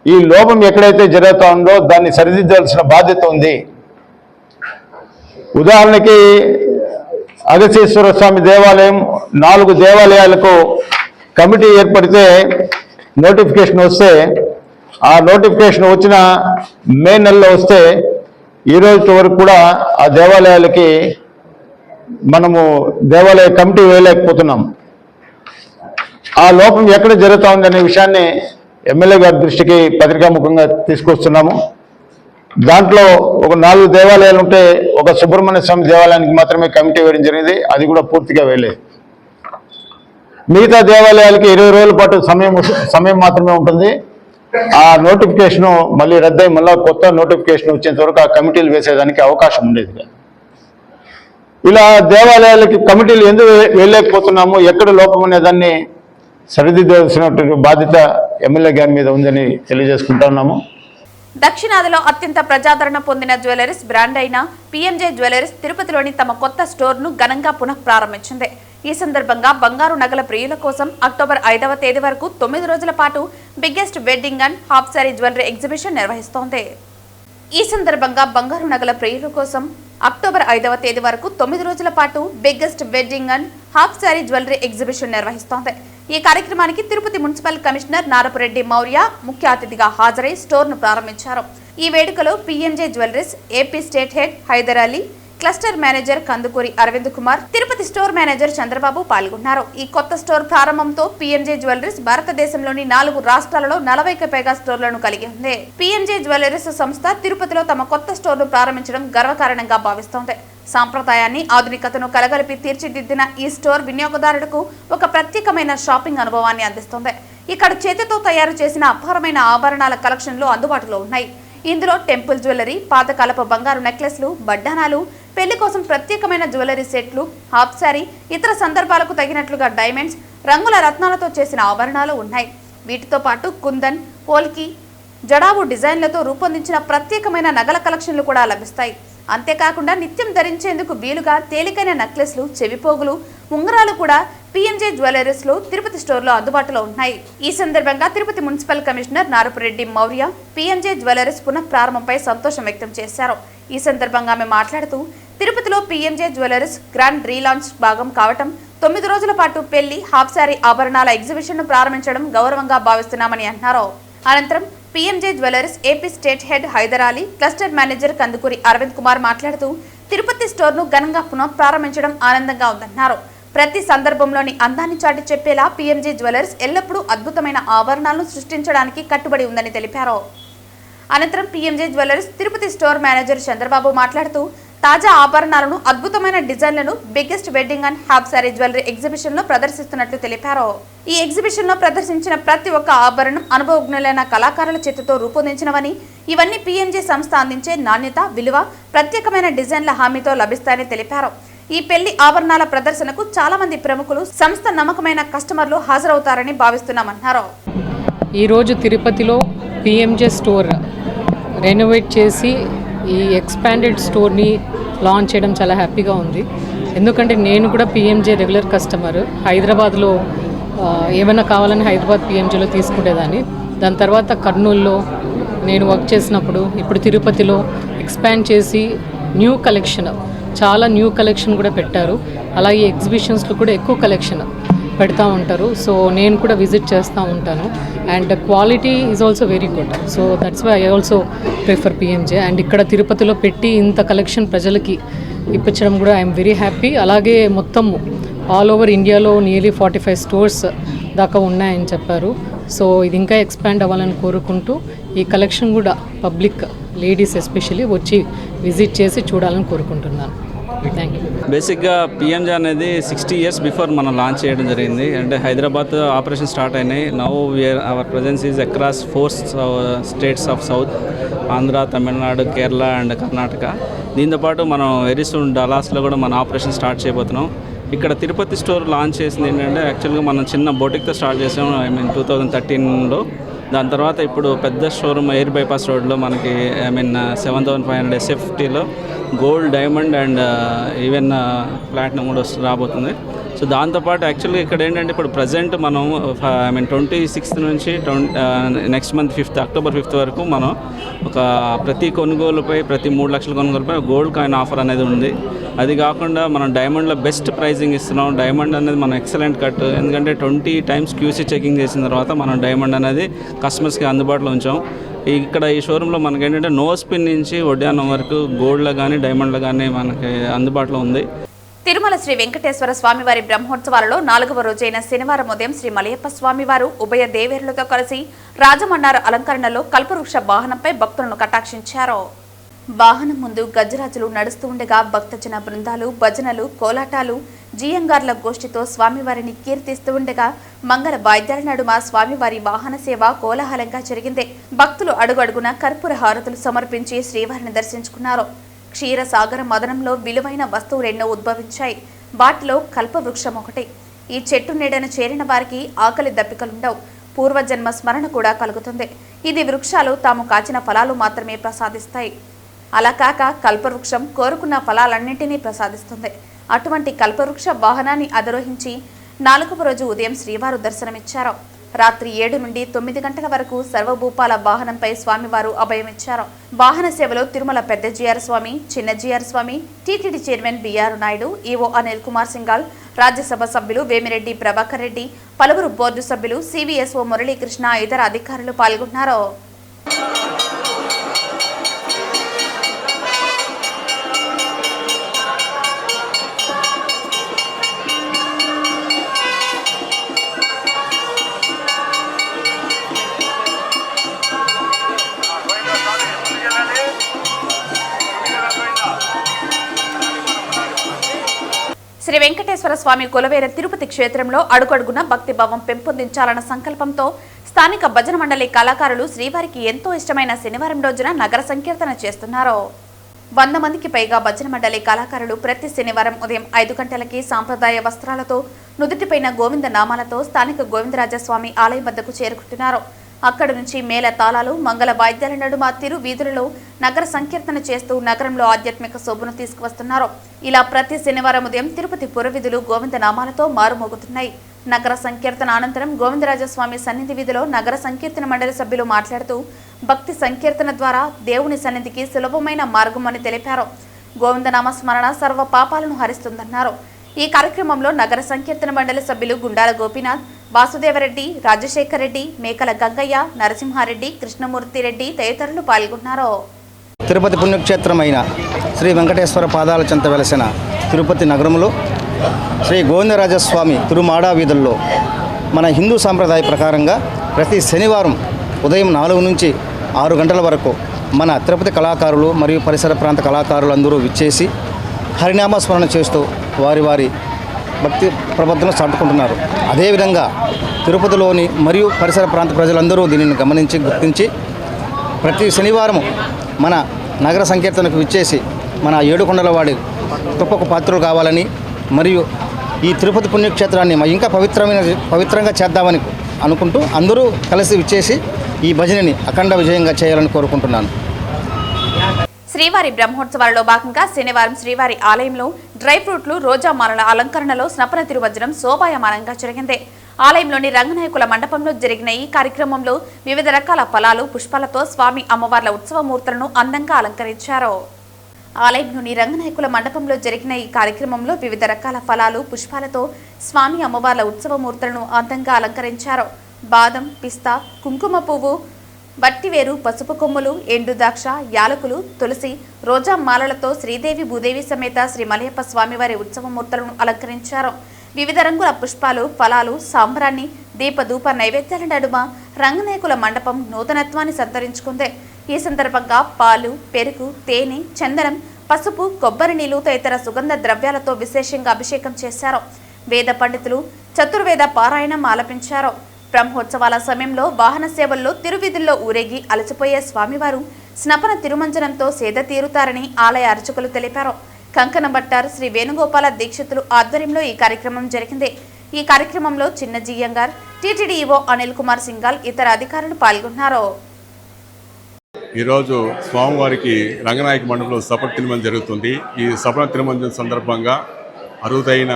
ఈ లోపం ఎక్కడైతే జరుగుతూ ఉందో దాన్ని సరిదిద్దాల్సిన బాధ్యత ఉంది. ఉదాహరణకి అగస్తేశ్వర స్వామి దేవాలయం 4 దేవాలయాలకు కమిటీ ఏర్పడితే నోటిఫికేషన్ వస్తే ఆ నోటిఫికేషన్ వచ్చిన మే నెలలో వస్తే ఈ రోజు వరకు కూడా ఆ దేవాలయాలకి మనము దేవాలయ కమిటీ వేయలేకపోతున్నాం. ఆ లోపం ఎక్కడ జరుగుతూ ఉందనే విషయాన్ని ఎమ్మెల్యే గారి దృష్టికి పత్రికాముఖంగా తీసుకొస్తున్నాము. దాంట్లో ఒక 4 దేవాలయాలు ఉంటే ఒక సుబ్రహ్మణ్య స్వామి దేవాలయానికి మాత్రమే కమిటీ వేయడం జరిగింది. అది కూడా పూర్తిగా వేయలేదు. మిగతా దేవాలయాలకి 20 రోజుల పాటు సమయం మాత్రమే ఉంటుంది. ఆ నోటిఫికేషను మళ్ళీ రద్దయి మళ్ళీ కొత్త నోటిఫికేషన్ వచ్చేంత వరకు ఆ కమిటీలు వేసేదానికి అవకాశం ఉండేది. ఇలా దేవాలయాలకి కమిటీలు ఎందుకు వెళ్ళలేకపోతున్నాము, ఎక్కడ లోపం అనేదాన్ని సరిదిద్దాల్సినటువంటి బాధ్యత ఎమ్మెల్యే గారి మీద ఉందని తెలియజేసుకుంటున్నాము. దక్షిణాదిలో అత్యంత ప్రజాదరణ పొందిన జ్యువెలరీస్ బ్రాండ్ అయిన పిఎంజే జ్యువెలరీస్ తిరుపతిలోని తమ కొత్త స్టోర్ను ఘనంగా పునః ప్రారంభించింది. ఈ సందర్భంగా బంగారు నగల ప్రియుల కోసం అక్టోబర్ 5వ తేదీ వరకు 9 రోజుల పాటు biggest wedding and half sari jewellery exhibition నిర్వహిస్తోంది. ఈ సందర్భంగా బంగారు నగల ప్రియుల కోసం అక్టోబర్ 5వ తేదీ వరకు 9 రోజుల పాటు biggest wedding and half sari jewellery exhibition నిర్వహిస్తోంది. ఈ కార్యక్రమానికి తిరుపతి మున్సిపల్ కమిషనర్ నారపురెడ్డి మౌర్య ముఖ్య అతిథిగా హాజరై స్టోర్ను ప్రారంభించారు. ఈ వేడుకలో PMJ jewelleries AP state head Hyder Ali, cluster manager Kandukuri Aravind Kumar, Tirupati store manager Chandrababu పాల్గొన్నారు. ఈ కొత్త స్టోర్ ప్రారంభంతో పిఎంజే జ్యువెలరీస్ భారతదేశంలోని 4 రాష్ట్రాలలో 40కి పైగా స్టోర్లను కలిగి ఉంది. పిఎంజే జ్యువెలరీస్ సంస్థ తిరుపతిలో తమ కొత్త స్టోర్ను ప్రారంభించడం గర్వకారణంగా భావిస్తోంది. సాంప్రదాయాన్ని ఆధునికతను కలగలిపి తీర్చిదిద్దిన ఈ స్టోర్ వినియోగదారులకు ఒక ప్రత్యేకమైన షాపింగ్ అనుభవాన్ని అందిస్తుంది. ఇక్కడ చేతితో తయారు చేసిన అపారమైన ఆభరణాల కలెక్షన్లు అందుబాటులో ఉన్నాయి. ఇందులో టెంపుల్ జ్యువెలరీ, పాతకాలపు బంగారు నెక్లెస్లు, బడ్డానాలు, పెళ్లి కోసం ప్రత్యేకమైన జ్యువెలరీ సెట్లు, హాఫ్ సారీ, ఇతర సందర్భాలకు తగినట్లుగా డైమండ్స్, రంగుల రత్నాలతో చేసిన ఆభరణాలు ఉన్నాయి. వీటితో పాటు కుందన్, పోల్కి, జడావు డిజైన్లతో రూపొందించిన ప్రత్యేకమైన నగల కలెక్షన్లు కూడా లభిస్తాయి. అంతేకాకుండా నిత్యం ధరించేందుకు వీలుగా తేలికైన నెక్లెస్లు, చెవిపోగులు, ఉంగరాలు కూడా పిఎంజే జ్యువెలరీస్ లో తిరుపతి స్టోర్లో అందుబాటులో ఉన్నాయి. ఈ సందర్భంగా Tirupati municipal commissioner Narapureddy Maurya PMJ jewelleries పునః ప్రారంభంపై సంతోషం వ్యక్తం చేశారు. ఈ సందర్భంగా ఆమె మాట్లాడుతూ తిరుపతిలో పిఎంజే జ్యువెలరీస్ గ్రాండ్ రీలాంచ్ భాగం కావటం, 9 రోజుల పాటు పెళ్లి, హాఫ్ సారీ ఆభరణాల ఎగ్జిబిషన్ ను ప్రారంభించడం గౌరవంగా భావిస్తున్నామని అన్నారు. అనంతరం PMJ jewelleries AP state head Hyder Ali, cluster manager Kandukuri Aravind Kumar మాట్లాడుతూ తిరుపతి స్టోర్ను ఘనంగా పునః ప్రారంభించడం ఆనందంగా ఉందన్నారు. ప్రతి సందర్భంలోని అందాన్ని చాటి చెప్పేలా పిఎంజే జ్యువెలరీస్ ఎల్లప్పుడూ అద్భుతమైన ఆభరణాలను సృష్టించడానికి కట్టుబడి ఉందని తెలిపారు. అనంతరం PMJ jewelleries Tirupati store manager Chandrababu మాట్లాడుతూ తాజా ఆభరణాలను, అద్భుతమైన డిజైన్లను biggest wedding and half sari jewellery exhibition లో ప్రదర్శిస్తున్నట్లు తెలిపారు. ఈ ఎగ్జిబిషన్ లో ప్రదర్శించిన ప్రతి ఒక్క ఆభరణం అనుభవజ్ఞులైన కళాకారుల చేతితో రూపొందించినవని, ఇవన్నీ పిఎంజే సంస్థ అందించే నాణ్యత, విలువ, ప్రత్యేకమైన డిజైన్ల హామీతో లభిస్తాయని తెలిపారు. ఈ పెళ్లి ఆభరణాల ప్రదర్శనకు చాలా మంది ప్రముఖులు, సంస్థ నమ్మకమైన కస్టమర్లు హాజరవుతారని భావిస్తున్నామన్నారు. ఈరోజు తిరుపతిలో పిఎంజే స్టోర్ రెనోవేట్ చేసి ఈ ఎక్స్పాండెడ్ స్టోర్ని లాంచ్ చేయడం చాలా హ్యాపీగా ఉంది. ఎందుకంటే నేను కూడా పిఎంజే రెగ్యులర్ కస్టమర్. హైదరాబాద్లో ఏమైనా కావాలని హైదరాబాద్ పిఎంజేలో తీసుకునేదాన్ని. దాని తర్వాత కర్నూలులో నేను వర్క్ చేసినప్పుడు, ఇప్పుడు తిరుపతిలో ఎక్స్పాండ్ చేసి న్యూ కలెక్షన్, చాలా న్యూ కలెక్షన్ కూడా పెట్టారు. అలాగే ఎగ్జిబిషన్స్లో కూడా ఎక్కువ కలెక్షన్. పెడతా ఉంటారు. సో నేను కూడా విజిట్ చేస్తూ ఉంటాను. And quality is also very good. So that's why I also prefer PMJ. And ఇక్కడ తిరుపతిలో పెట్టి ఇంత కలెక్షన్ ప్రజలకి ఇప్పించడం కూడా ఐఎమ్ వెరీ హ్యాపీ. అలాగే మొత్తం ఆల్ ఓవర్ ఇండియాలో నియర్లీ 45 స్టోర్స్ దాకా ఉన్నాయని చెప్పారు. సో ఇది ఇంకా ఎక్స్పాండ్ అవ్వాలని కోరుకుంటూ ఈ కలెక్షన్ కూడా పబ్లిక్ లేడీస్ ఎస్పెషల్లీ వచ్చి విజిట్ చేసి చూడాలని కోరుకుంటున్నాను. Thank you. బేసిక్గా పిఎంజే అనేది 60 ఇయర్స్ బిఫోర్ మనం లాంచ్ చేయడం జరిగింది. అంటే హైదరాబాద్ ఆపరేషన్ స్టార్ట్ అయినాయి. Now our presence is across 4 states of south, Andhra, Tamil Nadu, Kerala and Karnataka. దీంతోపాటు మనం వెరీ సూన్ డలాస్లో కూడా మన ఆపరేషన్ స్టార్ట్ చేయబోతున్నాం. ఇక్కడ తిరుపతి స్టోర్ లాంచ్ చేసింది ఏంటంటే యాక్చువల్గా మనం చిన్న బొటిక్తో స్టార్ట్ చేసాం 2013లో. దాని తర్వాత ఇప్పుడు పెద్ద షోరూమ్ ఎయిర్ బైపాస్ రోడ్లో మనకి 7500 SFTలో gold, diamond and even platinum కూడా రాబోతుంది. సో దాంతోపాటు యాక్చువల్గా ఇక్కడ ఏంటంటే ఇప్పుడు ప్రజెంట్ మనం 26th నుంచి నెక్స్ట్ మంత్ అక్టోబర్ 5th వరకు మనం ఒక ప్రతి కొనుగోలుపై ప్రతి 3 లక్షల కొనుగోలుపై గోల్డ్ కాయిన్ ఆఫర్ అనేది ఉంది. అది కాకుండా మనం డైమండ్లో బెస్ట్ ప్రైజింగ్ ఇస్తున్నాం. డైమండ్ అనేది మనం ఎక్సలెంట్ కట్, ఎందుకంటే 20 times QC చెకింగ్ చేసిన తర్వాత మనం డైమండ్ అనేది కస్టమర్స్కి అందుబాటులో ఉంచాం. ఇక్కడ ఈ షోరూంలో మనకి ఏంటంటే నో స్పిన్ నుంచి వడ్డానం వరకు గోల్డ్లో కానీ డైమండ్లో కానీ మనకి అందుబాటులో ఉంది. తిరుమల శ్రీ వెంకటేశ్వర స్వామివారి బ్రహ్మోత్సవాలలో 4వ రోజైన శనివారం ఉదయం శ్రీ మలయప్ప స్వామివారు ఉభయ దేవేరులతో కలిసి రాజమన్నార అలంకరణలో కల్పవృక్ష వాహనంపై భక్తులను కటాక్షించారు. వాహనం ముందు గజరాజులు నడుస్తూ ఉండగా భక్తజన బృందాలు, భజనలు, కోలాటాలు, జియంగార్ల గోష్ఠితో స్వామివారిని కీర్తిస్తూ ఉండగా మంగళ వాయిద్యాల నడుమ స్వామివారి వాహన సేవ కోలాహలంగా జరిగింది. భక్తులు అడుగడుగున కర్పూర హారతులు సమర్పించి శ్రీవారిని దర్శించుకున్నారు. క్షీరసాగర మదనంలో విలువైన వస్తువులెన్నో ఉద్భవించాయి. వాటిలో కల్పవృక్షం ఒకటి. ఈ చెట్టు నీడను చేరిన వారికి ఆకలి దప్పికలుండవు, పూర్వజన్మ స్మరణ కూడా కలుగుతుంది. ఇది వృక్షాలు తాము కాచిన ఫలాలు మాత్రమే ప్రసాదిస్తాయి. అలా కాక కల్పవృక్షం కోరుకున్న ఫలాలన్నింటినీ ప్రసాదిస్తుంది. అటువంటి కల్పవృక్ష వాహనాన్ని అధిరోహించి 4వ రోజు ఉదయం శ్రీవారు దర్శనమిచ్చారు. రాత్రి 7 నుండి 9 గంటల వరకు సర్వభూపాల వాహనంపై స్వామివారు అభయమిచ్చారు. వాహన సేవలో తిరుమల పెద్ద జిఆర్ స్వామి, చిన్న GR Swami, TTD chairman BR Naidu, EO Anil Kumar Singhal, Rajya Sabha సభ్యులు వేమిరెడ్డి ప్రభాకర్ రెడ్డి, పలువురు బోర్డు సభ్యులు, సివిఎస్ఓ మురళీకృష్ణ, ఇతర అధికారులు పాల్గొన్నారు. శ్రీ వెంకటేశ్వర స్వామి కొలువైన తిరుపతి క్షేత్రంలో అడుగడుగున భక్తిభావం పెంపొందించాలన్న సంకల్పంతో స్థానిక భజన మండలి కళాకారులు శ్రీవారికి ఎంతో ఇష్టమైన శనివారం రోజున నగర సంకీర్తన చేస్తున్నారు. 100 మందికి పైగా భజన మండలి కళాకారులు ప్రతి శనివారం ఉదయం 5 గంటలకి సాంప్రదాయ వస్త్రాలతో నుదుటిపైన గోవింద నామాలతో స్థానిక గోవిందరాజస్వామి ఆలయం వద్దకు చేరుకుంటున్నారు. అక్కడి నుంచి మేళ తాళాలు, మంగళ వాయిద్యాల నడుమ తిరు వీధులలో నగర సంకీర్తన చేస్తూ నగరంలో ఆధ్యాత్మిక శోభను తీసుకువస్తున్నారు. ఇలా ప్రతి శనివారం ఉదయం తిరుపతి పురవీధులు గోవింద నామాలతో మారుమోగుతున్నాయి. నగర సంకీర్తన అనంతరం గోవిందరాజస్వామి సన్నిధి వీధిలో నగర సంకీర్తన మండలి సభ్యులు మాట్లాడుతూ భక్తి సంకీర్తన ద్వారా దేవుని సన్నిధికి సులభమైన మార్గం అని తెలిపారు. గోవిందనామ స్మరణ సర్వ పాపాలను హరిస్తుందన్నారు. ఈ కార్యక్రమంలో నగర సంకీర్తన మండలి సభ్యులు గుండాల గోపీనాథ్, వాసుదేవరెడ్డి, రాజశేఖర్ రెడ్డి, మేకల గంగయ్య, నరసింహారెడ్డి, కృష్ణమూర్తి రెడ్డి తదితరులు పాల్గొన్నారు. తిరుపతి పుణ్యక్షేత్రమైన శ్రీ వెంకటేశ్వర పాదాల చెంత వెలసిన తిరుపతి నగరంలో శ్రీ గోవిందరాజస్వామి తిరుమాడా వీధుల్లో మన హిందూ సాంప్రదాయ ప్రకారంగా ప్రతి శనివారం ఉదయం 4 నుంచి 6 గంటల వరకు మన తిరుపతి కళాకారులు మరియు పరిసర ప్రాంత కళాకారులు అందరూ విచ్చేసి హరినామస్మరణ చేస్తూ వారి వారి భక్తి ప్రబద్ధను చాటుకుంటున్నారు. అదేవిధంగా తిరుపతిలోని మరియు పరిసర ప్రాంత ప్రజలందరూ దీనిని గమనించి గుర్తించి ప్రతి శనివారం మన నగర సంకీర్తనకు విచ్చేసి మన ఏడుకొండలవాడి కృపకు పాత్రలు కావాలని మరియు ఈ తిరుపతి పుణ్యక్షేత్రాన్ని ఇంకా పవిత్రంగా చేద్దామని అనుకుంటూ అందరూ కలిసి విచ్చేసి ఈ భజనని అఖండ విజయంగా చేయాలని కోరుకుంటున్నాను. శ్రీవారి బ్రహ్మోత్సవాలలో భాగంగా శనివారం శ్రీవారి ఆలయంలో డ్రై ఫ్రూట్లు, రోజా మాలల అలంకరణలో స్నపన తిరువజ్రం శోభాయమానంగా జరిగింది. ఆలయంలోని రంగనాయకుల మండపంలో జరిగిన ఈ కార్యక్రమంలో వివిధ రకాల ఫలాలు, పుష్పాలతో స్వామి అమ్మవార్ల ఉత్సవమూర్తులను అందంగా అలంకరించారు. ఆలయంలోని రంగనాయకుల మండపంలో జరిగిన ఈ కార్యక్రమంలో వివిధ రకాల ఫలాలు పుష్పాలతో స్వామి అమ్మవార్ల ఉత్సవమూర్తులను అందంగా అలంకరించారు. బాదం, పిస్తా, కుంకుమ పువ్వు, బట్టివేరు, పసుపు కొమ్ములు, ఎండు ద్రాక్ష, యాలకులు, తులసి, రోజా మాలలతో శ్రీదేవి భూదేవి సమేత శ్రీ మలయప్ప స్వామివారి ఉత్సవమూర్తులను అలంకరించారు. వివిధ రంగుల పుష్పాలు, ఫలాలు, సాంబ్రాన్ని, దీపధూప నైవేద్యాల నడుమ రంగనాయకుల మండపం నూతనత్వాన్ని సంతరించుకుంది. ఈ సందర్భంగా పాలు, పెరుగు, తేనె, చందనం, పసుపు, కొబ్బరి నీళ్లు తదితర సుగంధ ద్రవ్యాలతో విశేషంగా అభిషేకం చేశారు. వేద పండితులు చతుర్వేద పారాయణం ఆలపించారు. బ్రహ్మోత్సవాల సమయంలో వాహన సేవల్లో తిరువీధుల్లో ఊరేగి అలసిపోయే స్వామివారు స్నపన తిరుమంజనంతో సేద తీరుతారని ఆలయ అర్చకులు తెలిపారు. కంకణ భట్టారు శ్రీ వేణుగోపాల దీక్షితులు ఆధ్వర్యంలో ఈ కార్యక్రమం జరిగింది. ఈ కార్యక్రమంలో చిన్న జియ్యంగార్, టీటీడీ ఈవో అనిల్ కుమార్ సింగాల్, ఇతర అధికారులు పాల్గొన్నారు. ఈరోజు స్వామివారికి రంగనాయక మండపంలో సపన తిరుమంజనం జరుగుతుంది. ఈ సపన తిరుమంజనం సందర్భంగా అరుదైన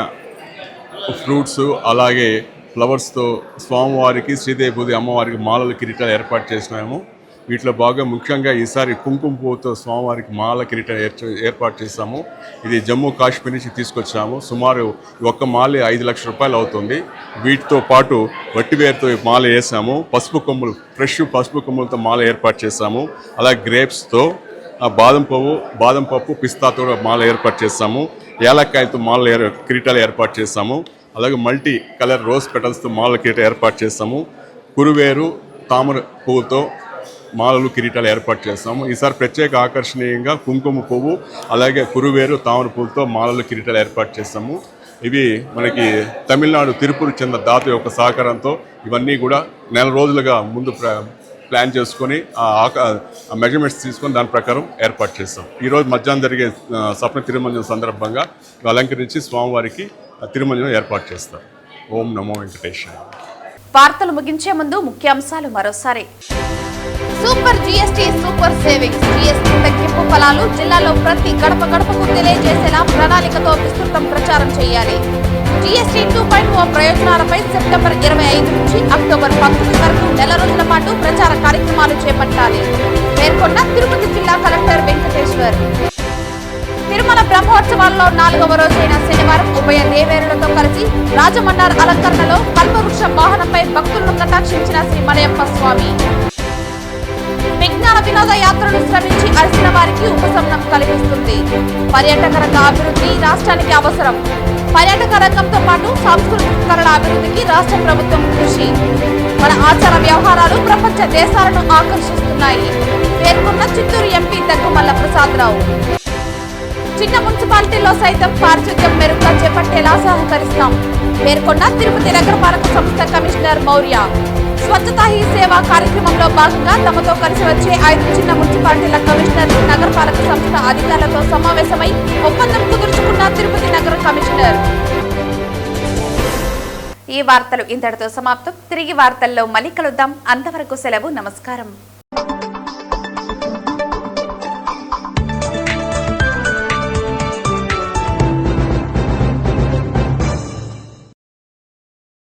ఫ్రూట్స్ అలాగే ఫ్లవర్స్తో స్వామివారికి శ్రీదేవి భూదేవి అమ్మవారికి మాలల కిరీటాలు ఏర్పాటు చేసినాము. వీటిలో బాగా ముఖ్యంగా ఈసారి కుంకుమ పువ్వుతో స్వామివారికి మాల కిరీటాలు ఏర్పాటు చేశాము. ఇది జమ్మూ కాశ్మీర్ నుంచి తీసుకొచ్చాము. సుమారు ఒక్క మాల 5 లక్షల రూపాయలు అవుతుంది. వీటితో పాటు వట్టివేరుతో మాల వేసాము. పసుపు కొమ్ములు, ఫ్రెష్ పసుపు కొమ్ములతో మాల ఏర్పాటు చేశాము. అలాగే గ్రేప్స్తో, బాదం పప్పు, పిస్తాతో మాల ఏర్పాటు చేశాము. ఏలక్కాయతో మాల కిరీటాలు ఏర్పాటు చేశాము. అలాగే మల్టీ కలర్ రోజ్ పెటల్స్తో మాల కిరీటాలు ఏర్పాటు చేస్తాము. కురువేరు, తామర పువ్వుతో మాలలు కిరీటాలు ఏర్పాటు చేస్తాము. ఈసారి ప్రత్యేక ఆకర్షణీయంగా కుంకుమ పువ్వు అలాగే కురువేరు, తామర పువ్వుతో మాలలు కిరీటాలు ఏర్పాటు చేస్తాము. ఇవి మనకి తమిళనాడు తిరుపతి చెందిన దాత యొక్క సహకారంతో ఇవన్నీ కూడా నెల రోజులుగా ముందు ప్లాన్ చేసుకొని ఆ మెజర్మెంట్స్ తీసుకొని దాని ప్రకారం ఏర్పాటు చేస్తాం. ఈరోజు మధ్యాహ్నం జరిగే సప్న తిరుమంజనం సందర్భంగా అలంకరించి స్వామివారికి తిరుమంజనం ఏర్పాటు చేస్తారు. ఓం నమో వెంకటేశ్వర. వార్తలు ముగించే ముందు ముఖ్యాంశాలు మరోసారి. Super GST, super savings, GST తగ్గింపు ఫలాలు జిల్లాలో ప్రతి గడప గడపకు తెలియజేసేలా ప్రణాళికతో విస్తృతం ప్రచారం చేయాలి. జీఎస్టీ 2.0 ప్రయోజనాలపై సెప్టెంబర్ 25 నుంచి అక్టోబర్ 19 వరకు నెల రోజుల పాటు ప్రచార కార్యక్రమాలు చేపట్టాలి. పేర్కొన్న తిరుపతి జిల్లా కలెక్టర్ వెంకటేశ్వర్. తిరుమల బ్రహ్మోత్సవాల్లో 4వ రోజైన శనివారం ఉభయ దేవేరులతో కలిసి రాజమన్నార్ అలంకరణలో కల్పవృక్ష వాహనంపై భక్తులను కటాక్షించిన శ్రీ మలయప్ప స్వామి. విజ్ఞాన వినోద యాత్రలు శ్రమించి అలసిన వారికి ఉపశమనం కలిగిస్తుంది. పర్యాటక రంగ అభివృద్ధి రాష్ట్రానికి అవసరం. పర్యాటక రంగంతో పాటు సాంస్కృతిక అభివృద్ధికి రాష్ట్ర ప్రభుత్వం కృషి. మన ఆచార వ్యవహారాలు ప్రపంచ దేశాలను ఆకర్షిస్తున్నాయి. పేర్కొన్న చిత్తూరు ఎంపీ దగ్గుమల్ల ప్రసాదరావు. చిన్న మున్సిపాలిటీలో సైతం పారిశుద్ధ్యం మెరుగ్గా చేపట్టేలా సహకరిస్తాం. పేర్కొన్న తిరుపతి నగరపాలక సంస్థ కమిషనర్ మౌర్య. స్వచ్ఛతా హీ సేవ కార్యక్రమంలో భాగంగా తమతో కలిసి వచ్చే 5 చిన్న మున్సిపాలిటీల కమిషనర్ నగరపాలక సంస్థ అధికారులతో సమావేశమై ఒప్పందం కుదుర్చుకున్న తిరుపతి నగర కమిషనర్. ఈ వార్తలు ఇంతటితో సమాప్తం. తిరిగి వార్తల్లో మళ్ళీ కలుద్దాం. అంతవరకు సెలవు. నమస్కారం.